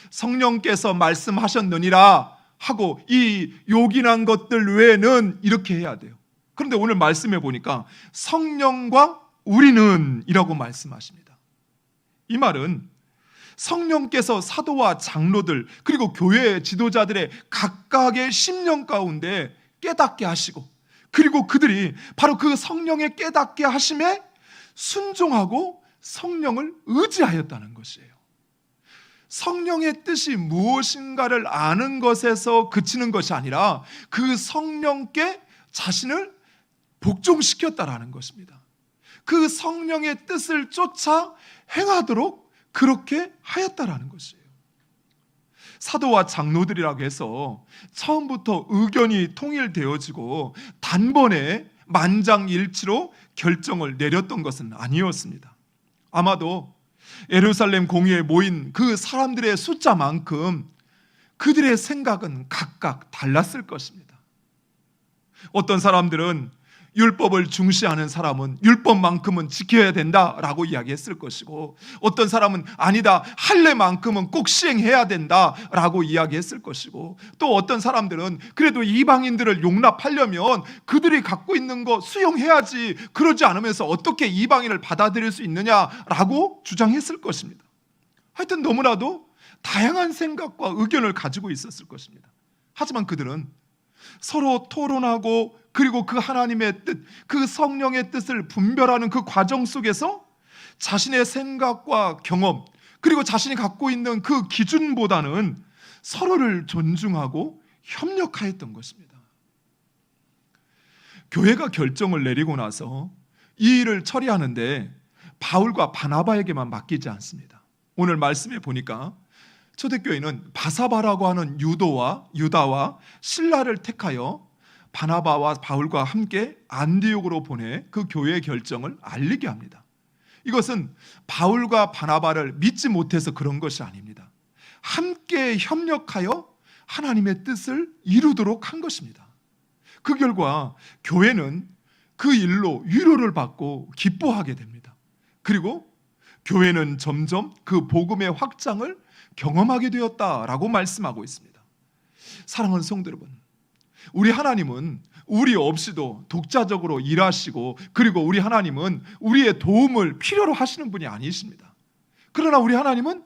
성령께서 말씀하셨느니라 하고 이 요긴한 것들 외에는 이렇게 해야 돼요. 그런데 오늘 말씀해 보니까 성령과 우리는 이라고 말씀하십니다. 이 말은 성령께서 사도와 장로들 그리고 교회 지도자들의 각각의 심령 가운데 깨닫게 하시고 그리고 그들이 바로 그 성령의 깨닫게 하심에 순종하고 성령을 의지하였다는 것이에요. 성령의 뜻이 무엇인가를 아는 것에서 그치는 것이 아니라 그 성령께 자신을 복종시켰다라는 것입니다. 그 성령의 뜻을 쫓아 행하도록 그렇게 하였다라는 것이에요. 사도와 장로들이라고 해서 처음부터 의견이 통일되어지고 단번에 만장일치로 결정을 내렸던 것은 아니었습니다. 아마도 예루살렘 공회에 모인 그 사람들의 숫자만큼 그들의 생각은 각각 달랐을 것입니다. 어떤 사람들은 율법을 중시하는 사람은 율법만큼은 지켜야 된다라고 이야기했을 것이고, 어떤 사람은 아니다, 할례만큼은 꼭 시행해야 된다라고 이야기했을 것이고, 또 어떤 사람들은 그래도 이방인들을 용납하려면 그들이 갖고 있는 거 수용해야지, 그러지 않으면서 어떻게 이방인을 받아들일 수 있느냐라고 주장했을 것입니다. 하여튼 너무나도 다양한 생각과 의견을 가지고 있었을 것입니다. 하지만 그들은 서로 토론하고 그리고 그 하나님의 뜻, 그 성령의 뜻을 분별하는 그 과정 속에서 자신의 생각과 경험, 그리고 자신이 갖고 있는 그 기준보다는 서로를 존중하고 협력하였던 것입니다. 교회가 결정을 내리고 나서 이 일을 처리하는데 바울과 바나바에게만 맡기지 않습니다. 오늘 말씀에 보니까 초대교회는 바사바라고 하는 유다와 실라를 택하여 바나바와 바울과 함께 안디옥으로 보내 그 교회의 결정을 알리게 합니다. 이것은 바울과 바나바를 믿지 못해서 그런 것이 아닙니다. 함께 협력하여 하나님의 뜻을 이루도록 한 것입니다. 그 결과 교회는 그 일로 위로를 받고 기뻐하게 됩니다. 그리고 교회는 점점 그 복음의 확장을 경험하게 되었다라고 말씀하고 있습니다. 사랑하는 성도 여러분, 우리 하나님은 우리 없이도 독자적으로 일하시고, 그리고 우리 하나님은 우리의 도움을 필요로 하시는 분이 아니십니다. 그러나 우리 하나님은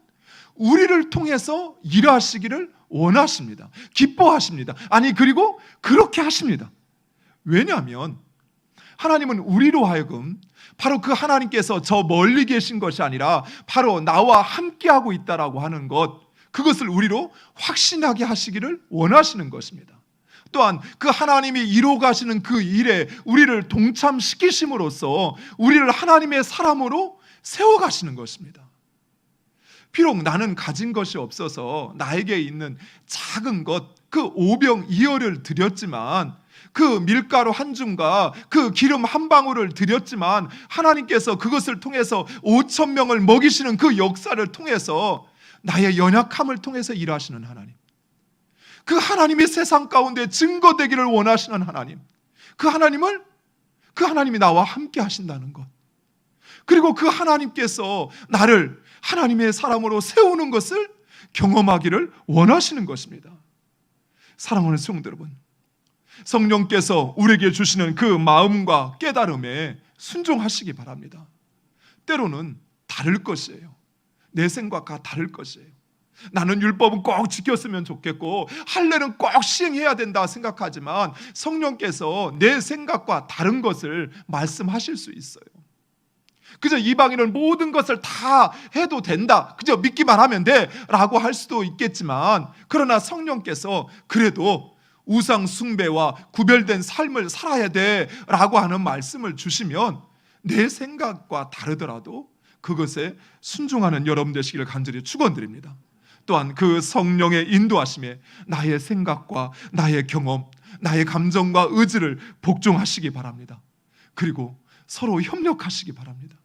우리를 통해서 일하시기를 원하십니다. 기뻐하십니다. 아니, 그리고 그렇게 하십니다. 왜냐하면 하나님은 우리로 하여금 바로 그 하나님께서 저 멀리 계신 것이 아니라 바로 나와 함께하고 있다라고 하는 것, 그것을 우리로 확신하게 하시기를 원하시는 것입니다. 또한 그 하나님이 이루어 가시는 그 일에 우리를 동참시키심으로써 우리를 하나님의 사람으로 세워가시는 것입니다. 비록 나는 가진 것이 없어서 나에게 있는 작은 것, 그 오병이어를 드렸지만, 그 밀가루 한 줌과 그 기름 한 방울을 드렸지만, 하나님께서 그것을 통해서 5,000명을 먹이시는 그 역사를 통해서 나의 연약함을 통해서 일하시는 하나님, 그 하나님이 세상 가운데 증거되기를 원하시는 하나님, 그 하나님이 나와 함께 하신다는 것, 그리고 그 하나님께서 나를 하나님의 사람으로 세우는 것을 경험하기를 원하시는 것입니다. 사랑하는 성도 여러분, 성령께서 우리에게 주시는 그 마음과 깨달음에 순종하시기 바랍니다. 때로는 다를 것이에요. 내 생각과 다를 것이에요. 나는 율법은 꼭 지켰으면 좋겠고 할례는 꼭 시행해야 된다 생각하지만 성령께서 내 생각과 다른 것을 말씀하실 수 있어요. 그저 이방인은 모든 것을 다 해도 된다, 그저 믿기만 하면 돼 라고 할 수도 있겠지만, 그러나 성령께서 그래도 우상 숭배와 구별된 삶을 살아야 돼 라고 하는 말씀을 주시면 내 생각과 다르더라도 그것에 순종하는 여러분 되시기를 간절히 축원드립니다. 또한 그 성령의 인도하심에 나의 생각과 나의 경험, 나의 감정과 의지를 복종하시기 바랍니다. 그리고 서로 협력하시기 바랍니다.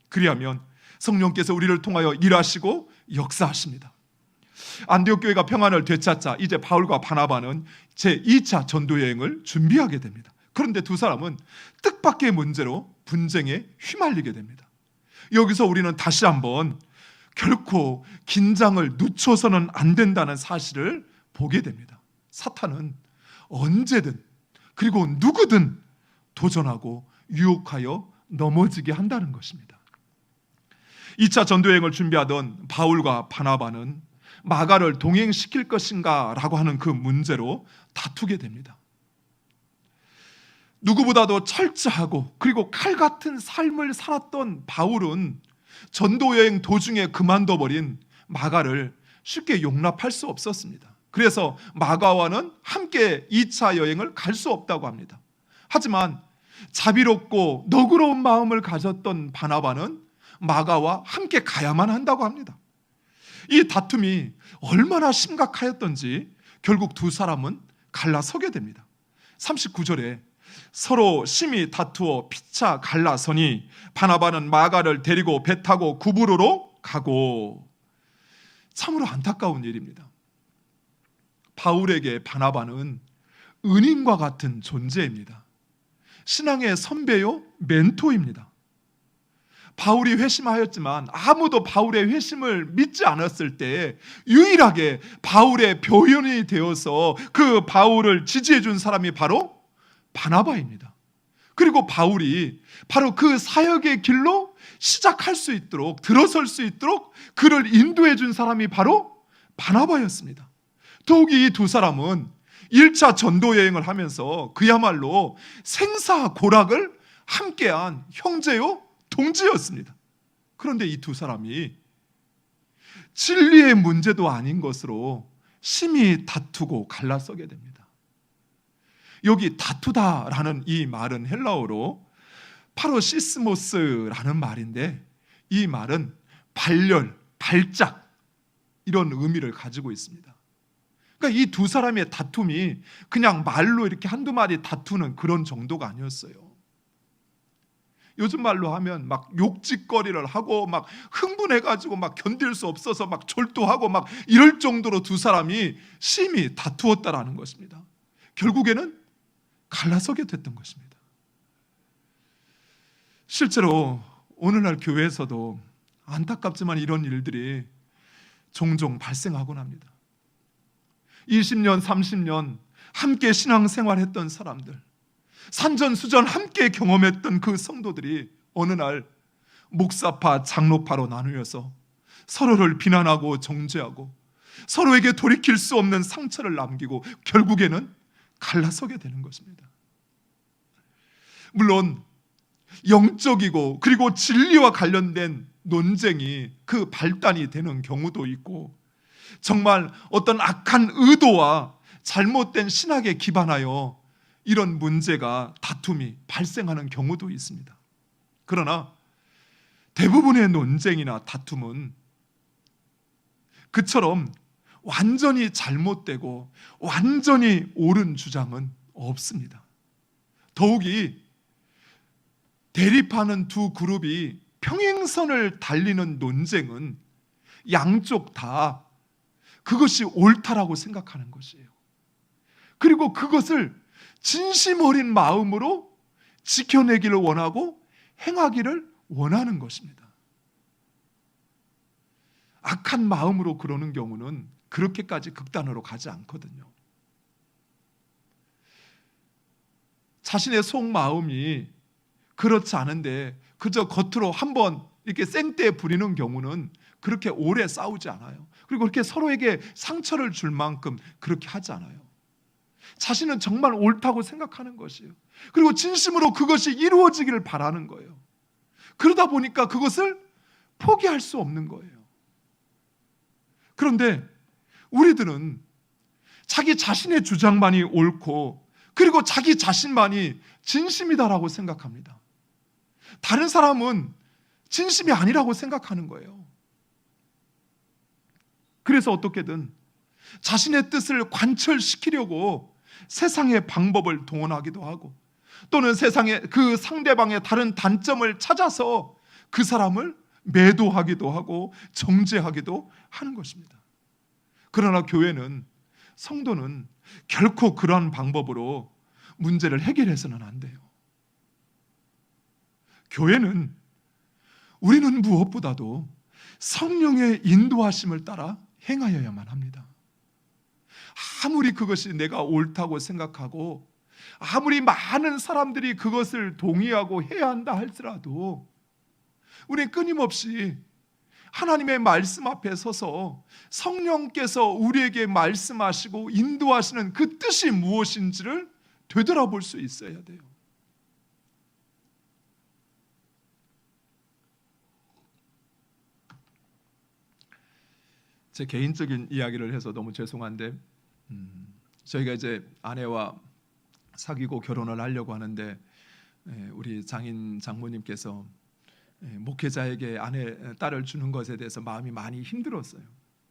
그리하면 성령께서 우리를 통하여 일하시고 역사하십니다. 안디옥 교회가 평안을 되찾자 이제 바울과 바나바는 제2차 전도 여행을 준비하게 됩니다. 그런데 두 사람은 뜻밖의 문제로 분쟁에 휘말리게 됩니다. 여기서 우리는 다시 한번 결코 긴장을 늦춰서는 안 된다는 사실을 보게 됩니다. 사탄은 언제든 그리고 누구든 도전하고 유혹하여 넘어지게 한다는 것입니다. 2차 전도여행을 준비하던 바울과 바나바는 마가를 동행시킬 것인가 라고 하는 그 문제로 다투게 됩니다. 누구보다도 철저하고 그리고 칼같은 삶을 살았던 바울은 전도여행 도중에 그만둬버린 마가를 쉽게 용납할 수 없었습니다. 그래서 마가와는 함께 2차 여행을 갈 수 없다고 합니다. 하지만 자비롭고 너그러운 마음을 가졌던 바나바는 마가와 함께 가야만 한다고 합니다. 이 다툼이 얼마나 심각하였던지 결국 두 사람은 갈라서게 됩니다. 39절에 서로 심히 다투어 피차 갈라서니 바나바는 마가를 데리고 배 타고 구브로로 가고. 참으로 안타까운 일입니다. 바울에게 바나바는 은인과 같은 존재입니다. 신앙의 선배요 멘토입니다. 바울이 회심하였지만 아무도 바울의 회심을 믿지 않았을 때 유일하게 바울의 표현이 되어서 그 바울을 지지해 준 사람이 바로 바나바입니다. 그리고 바울이 바로 그 사역의 길로 시작할 수 있도록, 들어설 수 있도록 그를 인도해 준 사람이 바로 바나바였습니다. 더욱이 이 두 사람은 1차 전도 여행을 하면서 그야말로 생사고락을 함께한 형제요 동지였습니다. 그런데 이 두 사람이 진리의 문제도 아닌 것으로 심히 다투고 갈라서게 됩니다. 여기 다투다라는 이 말은 헬라어로 파로시스모스라는 말인데, 이 말은 발열, 발작 이런 의미를 가지고 있습니다. 그러니까 이 두 사람의 다툼이 그냥 말로 이렇게 한두 마디 다투는 그런 정도가 아니었어요. 요즘 말로 하면 막 욕짓거리를 하고 막 흥분해가지고 막 견딜 수 없어서 막 절도하고 막 이럴 정도로 두 사람이 심히 다투었다라는 것입니다. 결국에는 갈라서게 됐던 것입니다. 실제로 오늘날 교회에서도 안타깝지만 이런 일들이 종종 발생하곤 합니다. 20년, 30년 함께 신앙생활했던 사람들, 산전수전 함께 경험했던 그 성도들이 어느 날 목사파, 장로파로 나누어서 서로를 비난하고 정죄하고 서로에게 돌이킬 수 없는 상처를 남기고 결국에는 갈라서게 되는 것입니다. 물론 영적이고 그리고 진리와 관련된 논쟁이 그 발단이 되는 경우도 있고, 정말 어떤 악한 의도와 잘못된 신학에 기반하여 이런 문제가, 다툼이 발생하는 경우도 있습니다. 그러나 대부분의 논쟁이나 다툼은 그처럼 완전히 잘못되고 완전히 옳은 주장은 없습니다. 더욱이 대립하는 두 그룹이 평행선을 달리는 논쟁은 양쪽 다 그것이 옳다라고 생각하는 것이에요. 그리고 그것을 진심 어린 마음으로 지켜내기를 원하고 행하기를 원하는 것입니다. 악한 마음으로 그러는 경우는 그렇게까지 극단으로 가지 않거든요. 자신의 속마음이 그렇지 않은데 그저 겉으로 한번 이렇게 생떼 부리는 경우는 그렇게 오래 싸우지 않아요. 그리고 그렇게 서로에게 상처를 줄 만큼 그렇게 하지 않아요. 자신은 정말 옳다고 생각하는 것이에요. 그리고 진심으로 그것이 이루어지기를 바라는 거예요. 그러다 보니까 그것을 포기할 수 없는 거예요. 그런데 우리들은 자기 자신의 주장만이 옳고 그리고 자기 자신만이 진심이다라고 생각합니다. 다른 사람은 진심이 아니라고 생각하는 거예요. 그래서 어떻게든 자신의 뜻을 관철시키려고 세상의 방법을 동원하기도 하고, 또는 세상의 그 상대방의 다른 단점을 찾아서 그 사람을 매도하기도 하고 정죄하기도 하는 것입니다. 그러나 교회는, 성도는 결코 그러한 방법으로 문제를 해결해서는 안 돼요. 교회는, 우리는 무엇보다도 성령의 인도하심을 따라 행하여야만 합니다. 아무리 그것이 내가 옳다고 생각하고 아무리 많은 사람들이 그것을 동의하고 해야 한다 할지라도 우리는 끊임없이 하나님의 말씀 앞에 서서 성령께서 우리에게 말씀하시고 인도하시는 그 뜻이 무엇인지를 되돌아볼 수 있어야 돼요. 제 개인적인 이야기를 해서 너무 죄송한데, 저희가 이제 아내와 사귀고 결혼을 하려고 하는데 우리 장인 장모님께서 목회자에게 딸을 주는 것에 대해서 마음이 많이 힘들었어요.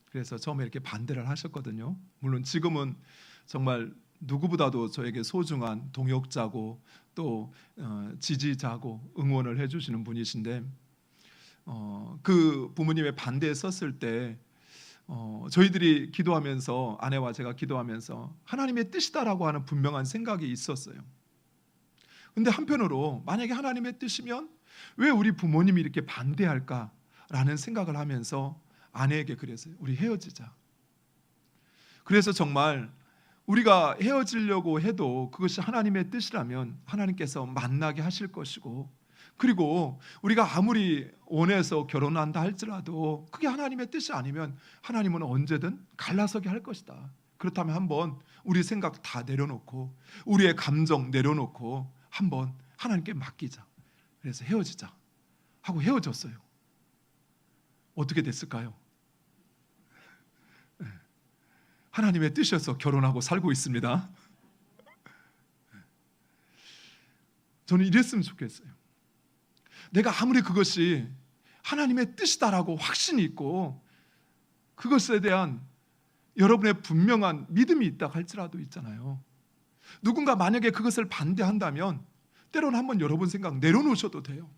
그래서 처음에 이렇게 반대를 하셨거든요. 물론 지금은 정말 누구보다도 저에게 소중한 동역자고 또 지지자고 응원을 해주시는 분이신데 그 부모님의 반대에 섰을 때 저희들이 기도하면서 아내와 제가 기도하면서 하나님의 뜻이다라고 하는 분명한 생각이 있었어요. 근데 한편으로 만약에 하나님의 뜻이면 왜 우리 부모님이 이렇게 반대할까라는 생각을 하면서 아내에게 그랬어요. 우리 헤어지자. 그래서 정말 우리가 헤어지려고 해도 그것이 하나님의 뜻이라면 하나님께서 만나게 하실 것이고, 그리고 우리가 아무리 원해서 결혼한다 할지라도 그게 하나님의 뜻이 아니면 하나님은 언제든 갈라서게 할 것이다. 그렇다면 한번 우리 생각 다 내려놓고 우리의 감정 내려놓고 한번 하나님께 맡기자. 그래서 헤어지자 하고 헤어졌어요. 어떻게 됐을까요? 하나님의 뜻이어서 결혼하고 살고 있습니다. 저는 이랬으면 좋겠어요. 내가 아무리 그것이 하나님의 뜻이다라고 확신이 있고 그것에 대한 여러분의 분명한 믿음이 있다 할지라도 있잖아요. 누군가 만약에 그것을 반대한다면 때로는 한번 여러분 생각 내려놓으셔도 돼요.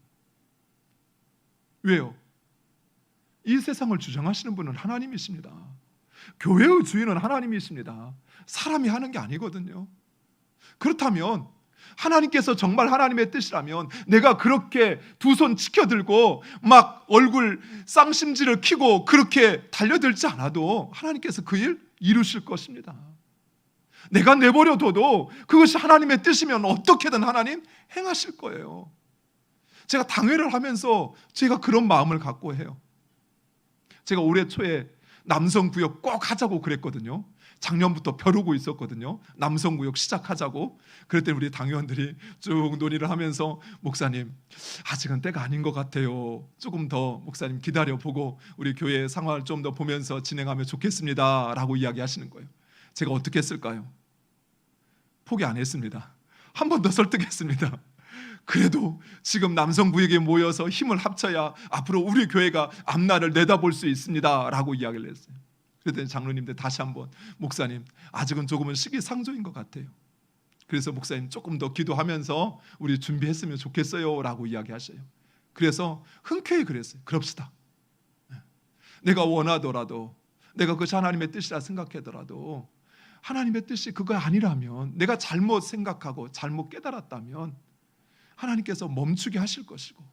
왜요? 이 세상을 주장하시는 분은 하나님이십니다. 교회의 주인은 하나님이십니다. 사람이 하는 게 아니거든요. 그렇다면 하나님께서 정말 하나님의 뜻이라면 내가 그렇게 두 손 치켜들고 막 얼굴 쌍심지를 켜고 그렇게 달려들지 않아도 하나님께서 그 일 이루실 것입니다. 내가 내버려둬도 그것이 하나님의 뜻이면 어떻게든 하나님 행하실 거예요. 제가 당회를 하면서 제가 그런 마음을 갖고 해요. 제가 올해 초에 남성구역 꼭 하자고 그랬거든요. 작년부터 벼르고 있었거든요. 남성구역 시작하자고. 그랬더니 우리 당의원들이 쭉 논의를 하면서 목사님 아직은 때가 아닌 것 같아요. 조금 더 목사님 기다려보고 우리 교회 상황을 좀 더 보면서 진행하면 좋겠습니다 라고 이야기하시는 거예요. 제가 어떻게 했을까요? 포기 안 했습니다. 한 번 더 설득했습니다. 그래도 지금 남성구역에 모여서 힘을 합쳐야 앞으로 우리 교회가 앞날을 내다볼 수 있습니다 라고 이야기를 했어요. 그랬더니 장로님들 다시 한번 목사님 아직은 조금은 시기상조인 것 같아요. 그래서 목사님 조금 더 기도하면서 우리 준비했으면 좋겠어요 라고 이야기하셔요. 그래서 흔쾌히 그랬어요. 그럽시다. 내가 원하더라도 내가 그것이 하나님의 뜻이라 생각하더라도 하나님의 뜻이 그거 아니라면 내가 잘못 생각하고 잘못 깨달았다면 하나님께서 멈추게 하실 것이고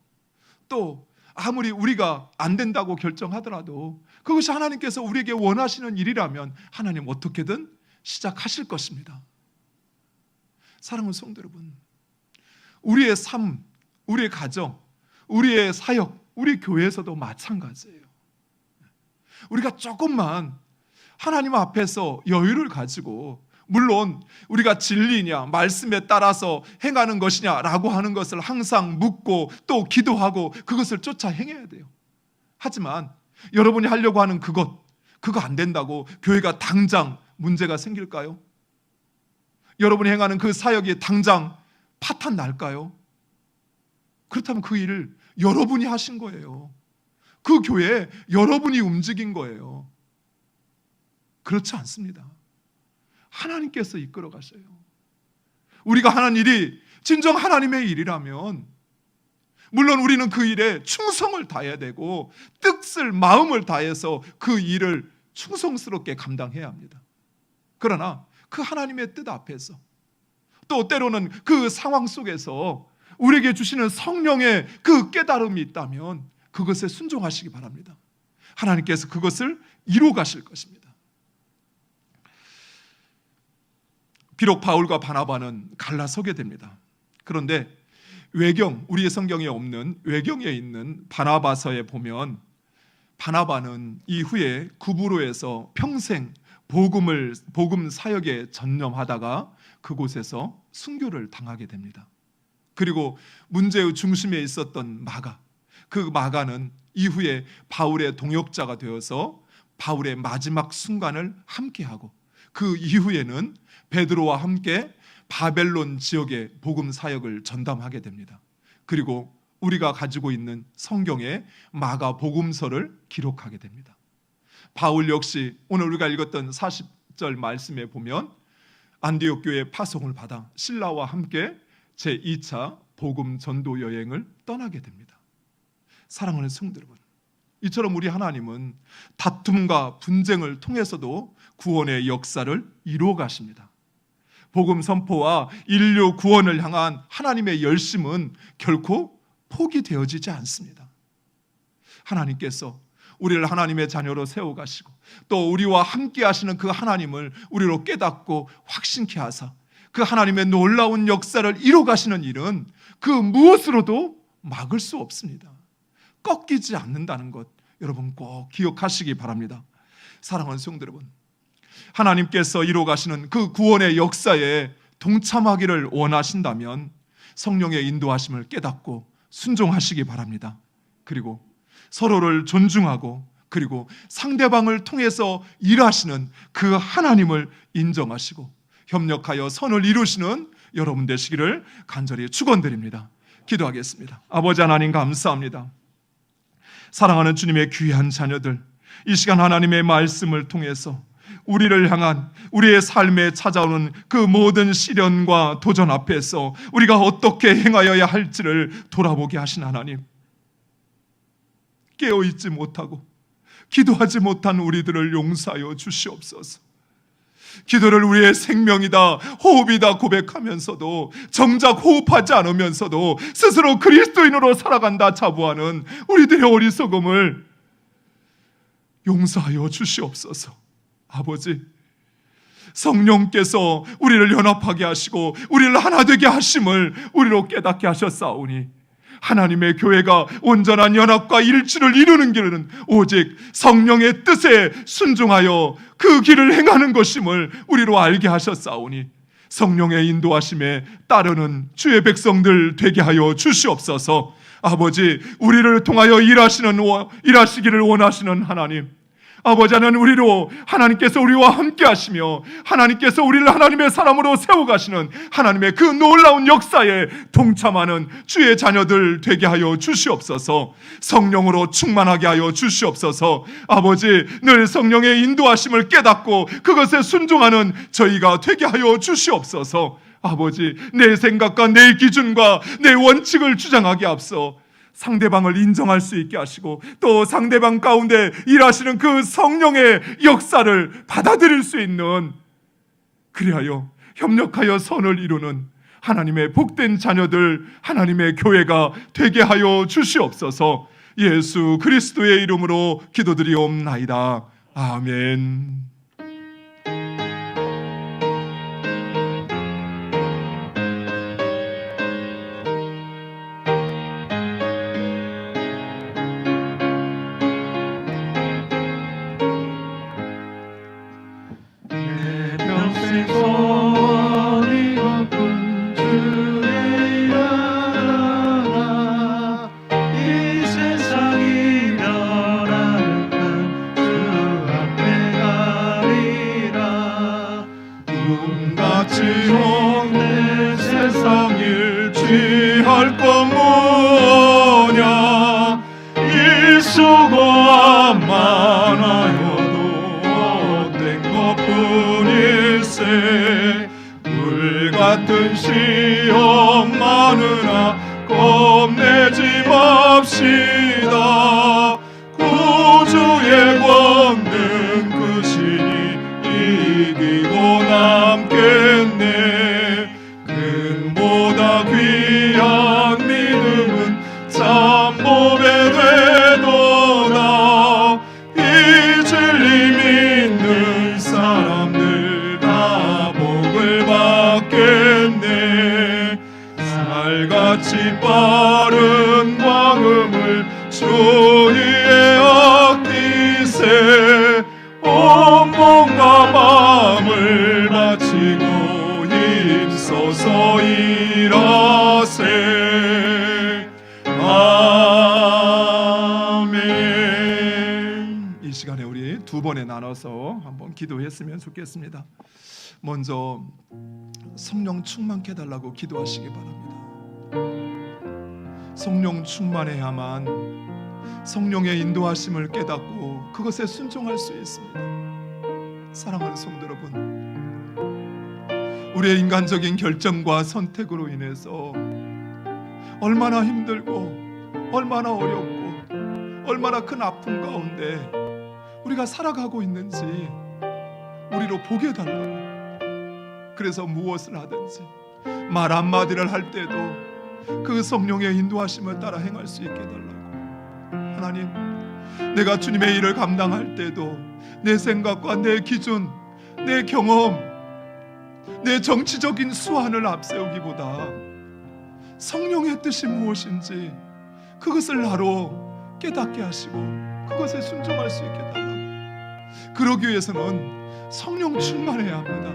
또 아무리 우리가 안 된다고 결정하더라도 그것이 하나님께서 우리에게 원하시는 일이라면 하나님 어떻게든 시작하실 것입니다. 사랑하는 성도 여러분, 우리의 삶, 우리의 가정, 우리의 사역, 우리 교회에서도 마찬가지예요. 우리가 조금만 하나님 앞에서 여유를 가지고 물론 우리가 진리냐 말씀에 따라서 행하는 것이냐라고 하는 것을 항상 묻고 또 기도하고 그것을 쫓아 행해야 돼요. 하지만 여러분이 하려고 하는 그거 안 된다고 교회가 당장 문제가 생길까요? 여러분이 행하는 그 사역이 당장 파탄 날까요? 그렇다면 그 일을 여러분이 하신 거예요. 그 교회에 여러분이 움직인 거예요. 그렇지 않습니다. 하나님께서 이끌어 가셔요. 우리가 하는 일이 진정 하나님의 일이라면 물론 우리는 그 일에 충성을 다해야 되고 뜻을 마음을 다해서 그 일을 충성스럽게 감당해야 합니다. 그러나 그 하나님의 뜻 앞에서 또 때로는 그 상황 속에서 우리에게 주시는 성령의 그 깨달음이 있다면 그것에 순종하시기 바랍니다. 하나님께서 그것을 이루어 가실 것입니다. 비록 바울과 바나바는 갈라서게 됩니다. 그런데 우리의 성경에 없는 외경에 있는 바나바서에 보면 바나바는 이후에 구브로에서 평생 복음 사역에 전념하다가 그곳에서 순교를 당하게 됩니다. 그리고 문제의 중심에 있었던 그 마가는 이후에 바울의 동역자가 되어서 바울의 마지막 순간을 함께하고 그 이후에는 베드로와 함께 바벨론 지역의 복음 사역을 전담하게 됩니다. 그리고 우리가 가지고 있는 성경의 마가 복음서를 기록하게 됩니다. 바울 역시 오늘 우리가 읽었던 40절 말씀에 보면 안디옥 교회 파송을 받아 신라와 함께 제2차 복음 전도 여행을 떠나게 됩니다. 사랑하는 성도 여러분, 이처럼 우리 하나님은 다툼과 분쟁을 통해서도 구원의 역사를 이루어 가십니다. 복음 선포와 인류 구원을 향한 하나님의 열심은 결코 포기되어지지 않습니다. 하나님께서 우리를 하나님의 자녀로 세워가시고 또 우리와 함께 하시는 그 하나님을 우리로 깨닫고 확신케 하사 그 하나님의 놀라운 역사를 이루어가시는 일은 그 무엇으로도 막을 수 없습니다. 꺾이지 않는다는 것 여러분 꼭 기억하시기 바랍니다. 사랑하는 성도 여러분, 하나님께서 이루어가시는 그 구원의 역사에 동참하기를 원하신다면 성령의 인도하심을 깨닫고 순종하시기 바랍니다. 그리고 서로를 존중하고 그리고 상대방을 통해서 일하시는 그 하나님을 인정하시고 협력하여 선을 이루시는 여러분 되시기를 간절히 축원드립니다. 기도하겠습니다. 아버지 하나님 감사합니다. 사랑하는 주님의 귀한 자녀들, 이 시간 하나님의 말씀을 통해서 우리를 향한 우리의 삶에 찾아오는 그 모든 시련과 도전 앞에서 우리가 어떻게 행하여야 할지를 돌아보게 하신 하나님, 깨어있지 못하고 기도하지 못한 우리들을 용서하여 주시옵소서. 기도를 우리의 생명이다, 호흡이다 고백하면서도 정작 호흡하지 않으면서도 스스로 그리스도인으로 살아간다 자부하는 우리들의 어리석음을 용서하여 주시옵소서. 아버지, 성령께서 우리를 연합하게 하시고 우리를 하나 되게 하심을 우리로 깨닫게 하셨사오니 하나님의 교회가 온전한 연합과 일치를 이루는 길은 오직 성령의 뜻에 순종하여 그 길을 행하는 것임을 우리로 알게 하셨사오니 성령의 인도하심에 따르는 주의 백성들 되게 하여 주시옵소서. 아버지, 우리를 통하여 일하시기를 원하시는 하나님, 아버지는 우리로 하나님께서 우리와 함께 하시며 하나님께서 우리를 하나님의 사람으로 세워가시는 하나님의 그 놀라운 역사에 동참하는 주의 자녀들 되게 하여 주시옵소서. 성령으로 충만하게 하여 주시옵소서. 아버지, 늘 성령의 인도하심을 깨닫고 그것에 순종하는 저희가 되게 하여 주시옵소서. 아버지, 내 생각과 내 기준과 내 원칙을 주장하기 앞서 상대방을 인정할 수 있게 하시고 또 상대방 가운데 일하시는 그 성령의 역사를 받아들일 수 있는, 그리하여 협력하여 선을 이루는 하나님의 복된 자녀들, 하나님의 교회가 되게 하여 주시옵소서. 예수 그리스도의 이름으로 기도드리옵나이다. 아멘. 같은 시험 많으나 겁내지 맙시다. 구주의 권능 그 신이 이기고 남겠네. 금보다 귀한 믿음은 참 보배 되도다. 이 진리 믿는 사람들 다 복을 받겠네. 살같이 빠른 광음을 주 위에 아끼세. 온 몸과 마음을 바치고 힘써서 일하세. 아멘. 이 시간에 우리 두 번에 나눠서 한번 기도했으면 좋겠습니다. 먼저 성령 충만케 해달라고 기도하시기 바랍니다. 성령 충만해야만 성령의 인도하심을 깨닫고 그것에 순종할 수 있습니다. 사랑하는 성도 여러분, 우리의 인간적인 결정과 선택으로 인해서 얼마나 힘들고 얼마나 어렵고 얼마나 큰 아픔 가운데 우리가 살아가고 있는지 우리로 보게 해달라고. 그래서 무엇을 하든지 말 한마디를 할 때도 그 성령의 인도하심을 따라 행할 수 있게 해달라고. 하나님, 내가 주님의 일을 감당할 때도 내 생각과 내 기준, 내 경험, 내 정치적인 수완을 앞세우기보다 성령의 뜻이 무엇인지 그것을 나로 깨닫게 하시고 그것에 순종할 수 있게 해달라고. 그러기 위해서는 성령 충만해야 합니다.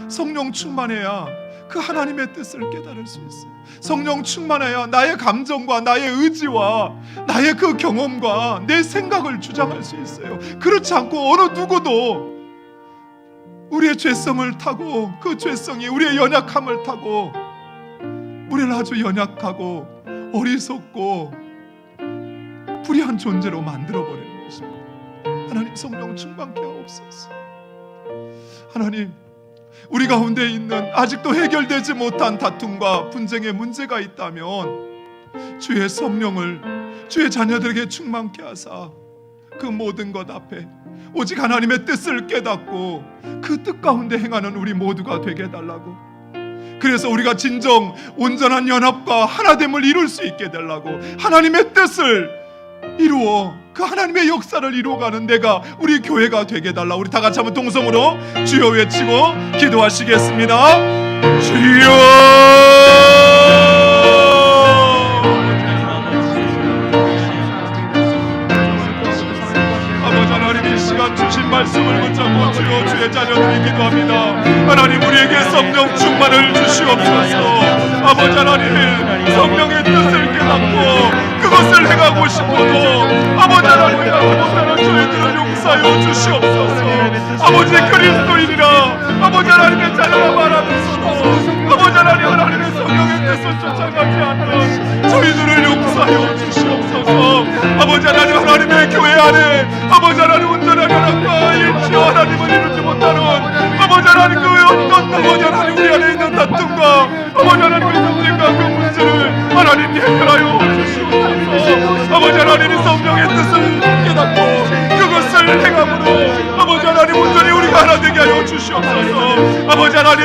성령 충만해야 그 하나님의 뜻을 깨달을 수 있어요. 성령 충만해야 나의 감정과 나의 의지와 나의 그 경험과 내 생각을 주장할 수 있어요. 그렇지 않고 어느 누구도 우리의 죄성을 타고 그 죄성이 우리의 연약함을 타고 우리를 아주 연약하고 어리석고 불의한 존재로 만들어버리는 것입니다. 하나님, 성령 충만케 하옵소서. 하나님, 우리 가운데 있는 아직도 해결되지 못한 다툼과 분쟁의 문제가 있다면 주의 성령을 주의 자녀들에게 충만케 하사 그 모든 것 앞에 오직 하나님의 뜻을 깨닫고 그 뜻 가운데 행하는 우리 모두가 되게 해달라고. 그래서 우리가 진정 온전한 연합과 하나됨을 이룰 수 있게 해달라고. 하나님의 뜻을 이루어 그 하나님의 역사를 이루어가는 내가 우리 교회가 되게 해달라. 우리 다 같이 한번 동성으로 주여 외치고 기도하시겠습니다. 주여, 아버지 하나님, 이 시간 주신 말씀을 붙잡고 주여 주의 자녀들이 기도합니다. 하나님, 우리에게 성령 충만을 주시옵소서. 아버지 하나님, 성령의 뜻을 깨닫고 그것을 행하고 싶어도 아버지 하나님 못하는 저희들을 용서하여 주시옵소서. 아버지 그리스도인이라 아버지 하나님의 자녀라 말하면서도 아버지 하나님, 하나님의 성령의 뜻을 쫓아가지 않는 저희들을 용서하여 주시옵소서. 아버지 하나님, 하나님의 교회 안에 아버지 하나님 온전한 연합과 일치와 하나님을 이루지 못하는 아버지 하나님 그 어떤 아버지 하나님 우리 안에 있는 다툼과 아버지 하나님의 성질과 그 문제를 하나님 해결하여 주시옵소서. 아버지 하나님이 성령의 뜻을 깨닫고 그것을 행함으로 아버지 하나님 온전히 우리가 하나 되게 하여 주시옵소서. 아버지 하나님,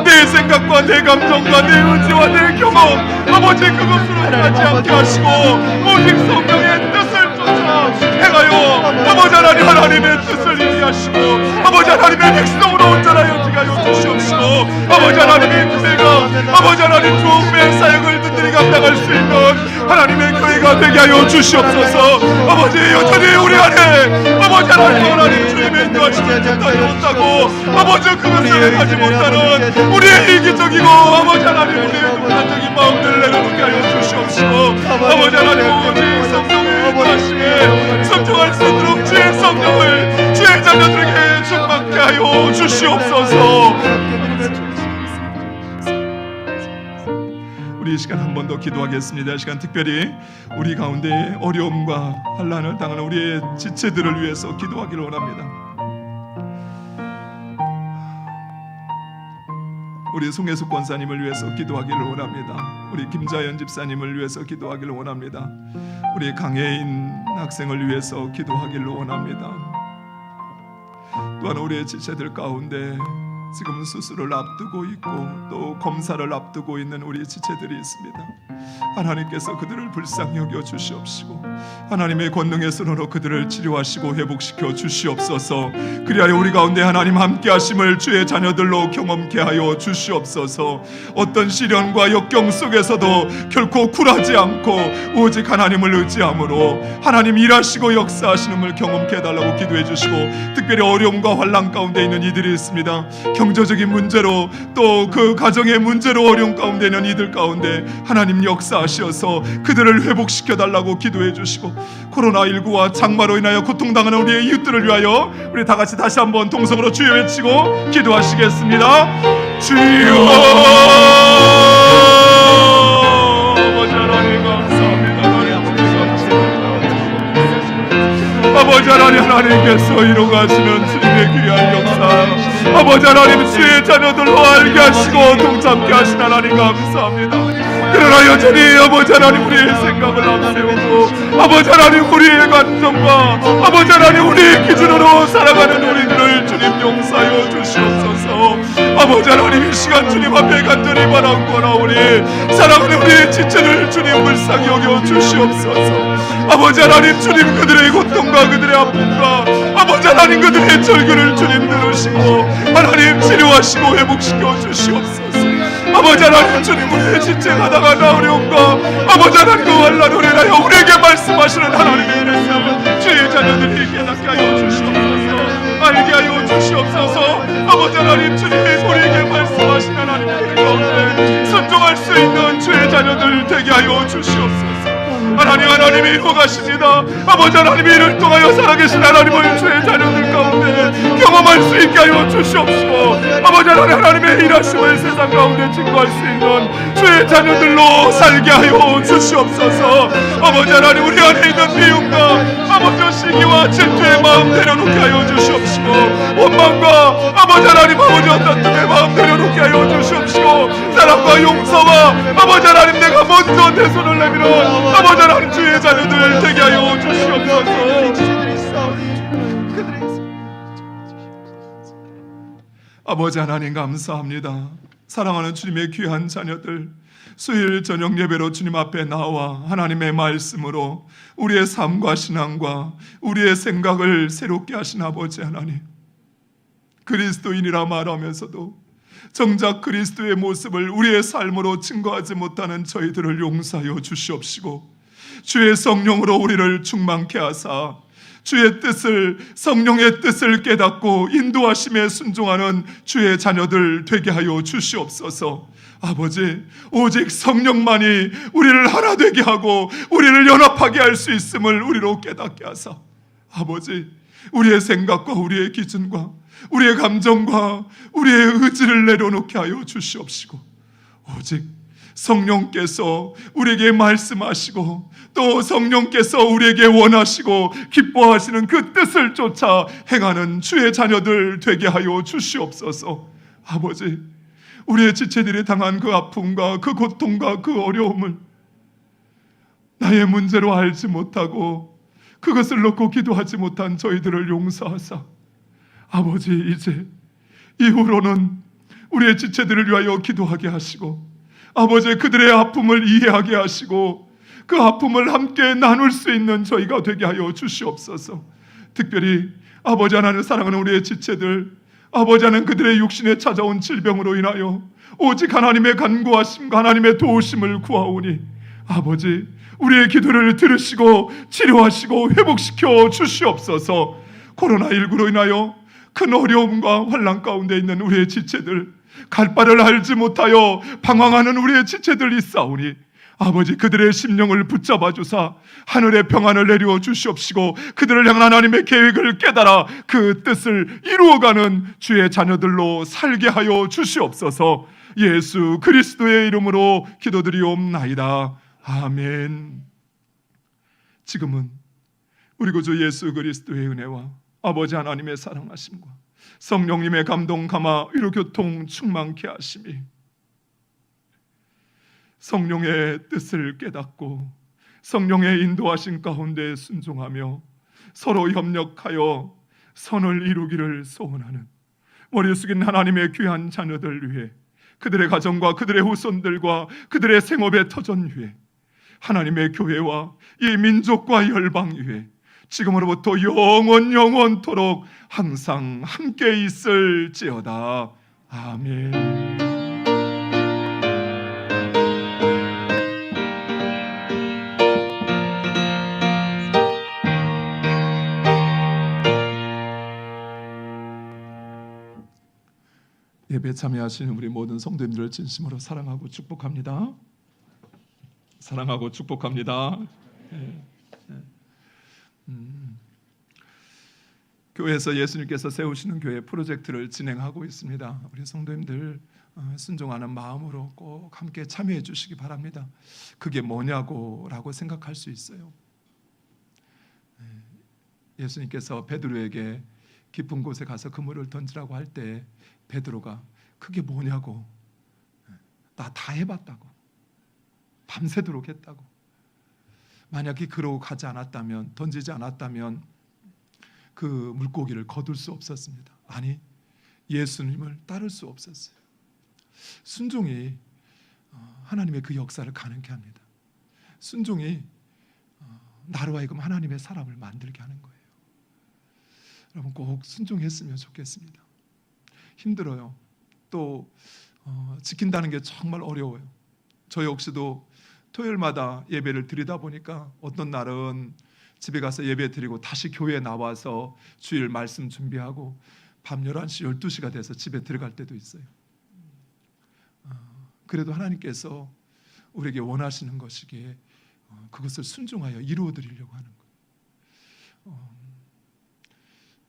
내 생각과 내 감정과 내 의지와 내 경험 아버지 그것으로 가지 않게 하시고 오직 성령의 뜻을 쫓아 행하여 아버지 하나님, 하나님의 뜻을 이해하시고 아버지 하나님의 백성으로 온전하여 되게 하여 주시옵시고 아버지 하나님의 교회가 아버지 하나님 좋은 사역을 든든히 감당할 수 있는 하나님의 교회가 되게 하여 주시옵소서. 아버지, 여전히 우리 안에 아버지 하나님 주님의 인도하심을 듣지 못하고 아버지 그것을 행하지 못하는 우리의 이기적이고 아버지 하나님 우리의 독단적인 마음들을 내려놓게 하여 주시옵시고 아버지 하나님, 오직 성령의 인도하심에 순종할 수 있도록 주의 성령을 주의 자녀들에게 충만케 하여 주시옵소서. 우리 이 시간 한 번 더 기도하겠습니다. 이 시간 특별히 우리 가운데 어려움과 환난을 당하는 우리의 지체들을 위해서 기도하기를 원합니다. 우리 송혜숙 권사님을 위해서 기도하기를 원합니다. 우리 김자연 집사님을 위해서 기도하기를 원합니다. 우리 강혜인 학생을 위해서 기도하기를 원합니다. 또한 우리의 지체들 가운데 지금 수술을 앞두고 있고 또 검사를 앞두고 있는 우리 지체들이 있습니다. 하나님께서 그들을 불쌍히 여겨 주시옵시고 하나님의 권능의 손으로 그들을 치료하시고 회복시켜 주시옵소서. 그리하여 우리 가운데 하나님 함께 하심을 주의 자녀들로 경험케 하여 주시옵소서. 어떤 시련과 역경 속에서도 결코 굴하지 않고 오직 하나님을 의지함으로 하나님 일하시고 역사하시는 걸 경험케 해달라고 기도해 주시고, 특별히 어려움과 환난 가운데 있는 이들이 있습니다. 경제적인 문제로 또 그 가정의 문제로 어려움 가운데 있는 이들 가운데 하나님 역사하셔서 그들을 회복시켜 달라고 기도해 주시고, 코로나19와 장마로 인하여 고통당하는 우리의 이웃들을 위하여 우리 다 같이 다시 한번 동성으로 주여 외치고 기도하시겠습니다. 주여 아버지 하나님 감사합니다. 아버지 하나님, 하나님께서 이루가시는 주님의 귀한 역사, 아버지 하나님 주의 자녀들로 알게 하시고 동참케 하신 하나님 감사합니다. 그러나 여전히 아버지 하나님 우리의 생각을 앞세우고 아버지 하나님 우리의 감정과 아버지 하나님 우리의 기준으로 살아가는 우리들을 주님 용서하여 주시옵소서. 아버지 하나님 이 시간 주님 앞에 간절히 바라오니 사랑하는 우리의 지체를 주님 불쌍히 여겨 주시옵소서. 아버지 하나님 주님 그들의 고통과 그들의 아픔과 아버지 하나님 그들의 절규를 주님 들으시고 하나님 치료하시고 회복시켜 주시옵소서. 아버지 하나님 주님 우리의 지체가 나가나 어려움과 아버지 하나님 그 환난을 인하여 우리에게 말씀하시는 하나님의 말씀 주의 자녀들이 깨닫게 하여 주시옵소서. 알게 하여 주시옵소서. 아버지 하나님 주님 우리에게 말씀하시는 하나님의 가운데 순종할 수 있는 주의 자녀들 되게 하여 주시옵소서. 하나님이 이루어가십니다. 아버지 하나님이 이를 통하여 살아계신 하나님을 주의 자녀들 가운데 경험할 수 있게 하여 주시옵시고 아버지 하나님의 일하심을 세상 가운데 증거할 수 있는 주의 자녀들로 살게 하여 주시옵소서. 아버지 하나님 우리 안에 있는 미움과 아버지 시기와 질투의 마음 내려놓게 하여 주시옵시고 원망과 아버지 하나님 아버지 다툼의 마음 내려놓게 하여 주시옵시고 사랑과 용서와 아버지 하나님 내가 먼저 내 손을 내밀어 아버지 하나님 주의 자녀들 되게 하여 주시옵소서. 아버지 하나님 감사합니다. 사랑하는 주님의 귀한 자녀들 수요일 저녁 예배로 주님 앞에 나와 하나님의 말씀으로 우리의 삶과 신앙과 우리의 생각을 새롭게 하신 아버지 하나님, 그리스도인이라 말하면서도 정작 그리스도의 모습을 우리의 삶으로 증거하지 못하는 저희들을 용서하여 주시옵시고 주의 성령으로 우리를 충만케 하사 주의 뜻을 성령의 뜻을 깨닫고 인도하심에 순종하는 주의 자녀들 되게 하여 주시옵소서. 아버지 오직 성령만이 우리를 하나 되게 하고 우리를 연합하게 할 수 있음을 우리로 깨닫게 하사 아버지 우리의 생각과 우리의 기준과 우리의 감정과 우리의 의지를 내려놓게 하여 주시옵시고 오직 성령께서 우리에게 말씀하시고 또 성령께서 우리에게 원하시고 기뻐하시는 그 뜻을 쫓아 행하는 주의 자녀들 되게 하여 주시옵소서. 아버지 우리의 지체들이 당한 그 아픔과 그 고통과 그 어려움을 나의 문제로 알지 못하고 그것을 놓고 기도하지 못한 저희들을 용서하사 아버지 이제 이후로는 우리의 지체들을 위하여 기도하게 하시고 아버지 그들의 아픔을 이해하게 하시고 그 아픔을 함께 나눌 수 있는 저희가 되게 하여 주시옵소서. 특별히 아버지 하나님 사랑하는 우리의 지체들 아버지 하나님 그들의 육신에 찾아온 질병으로 인하여 오직 하나님의 간구하심과 하나님의 도우심을 구하오니 아버지 우리의 기도를 들으시고 치료하시고 회복시켜 주시옵소서. 코로나19로 인하여 큰 어려움과 환난 가운데 있는 우리의 지체들 갈 바를 알지 못하여 방황하는 우리의 지체들 있사오니 아버지 그들의 심령을 붙잡아 주사 하늘의 평안을 내려 주시옵시고 그들을 향한 하나님의 계획을 깨달아 그 뜻을 이루어가는 주의 자녀들로 살게 하여 주시옵소서. 예수 그리스도의 이름으로 기도드리옵나이다. 아멘. 지금은 우리 구주 예수 그리스도의 은혜와 아버지 하나님의 사랑하심과 성령님의 감동 감화 위로 교통 충만케 하심이 성령의 뜻을 깨닫고 성령의 인도하신 가운데 순종하며 서로 협력하여 선을 이루기를 소원하는 머리 숙인 하나님의 귀한 자녀들 위해 그들의 가정과 그들의 후손들과 그들의 생업의 터전 위해 하나님의 교회와 이 민족과 열방 위해 지금으로부터 영원토록 항상 함께 있을지어다. 아멘. 예배 참여하시는 우리 모든 성도님들을 진심으로 사랑하고 축복합니다. 사랑하고 축복합니다. 교회에서 예수님께서 세우시는 교회 프로젝트를 진행하고 있습니다. 우리 성도님들 순종하는 마음으로 꼭 함께 참여해 주시기 바랍니다. 그게 뭐냐고라고 생각할 수 있어요. 예수님께서 베드로에게 깊은 곳에 가서 그물을 던지라고 할 때 베드로가 그게 뭐냐고, 나 다 해봤다고, 밤새도록 했다고. 만약에 그러고 가지 않았다면, 던지지 않았다면 그 물고기를 거둘 수 없었습니다. 아니, 예수님을 따를 수 없었어요. 순종이 하나님의 그 역사를 가능케 합니다. 순종이 나로 하여금 하나님의 사람을 만들게 하는 거예요. 여러분 꼭 순종했으면 좋겠습니다. 힘들어요. 또 지킨다는 게 정말 어려워요. 저 역시도 토요일마다 예배를 드리다 보니까 어떤 날은 집에 가서 예배 드리고 다시 교회에 나와서 주일 말씀 준비하고 밤 11시, 12시가 돼서 집에 들어갈 때도 있어요. 그래도 하나님께서 우리에게 원하시는 것이기에 그것을 순종하여 이루어 드리려고 하는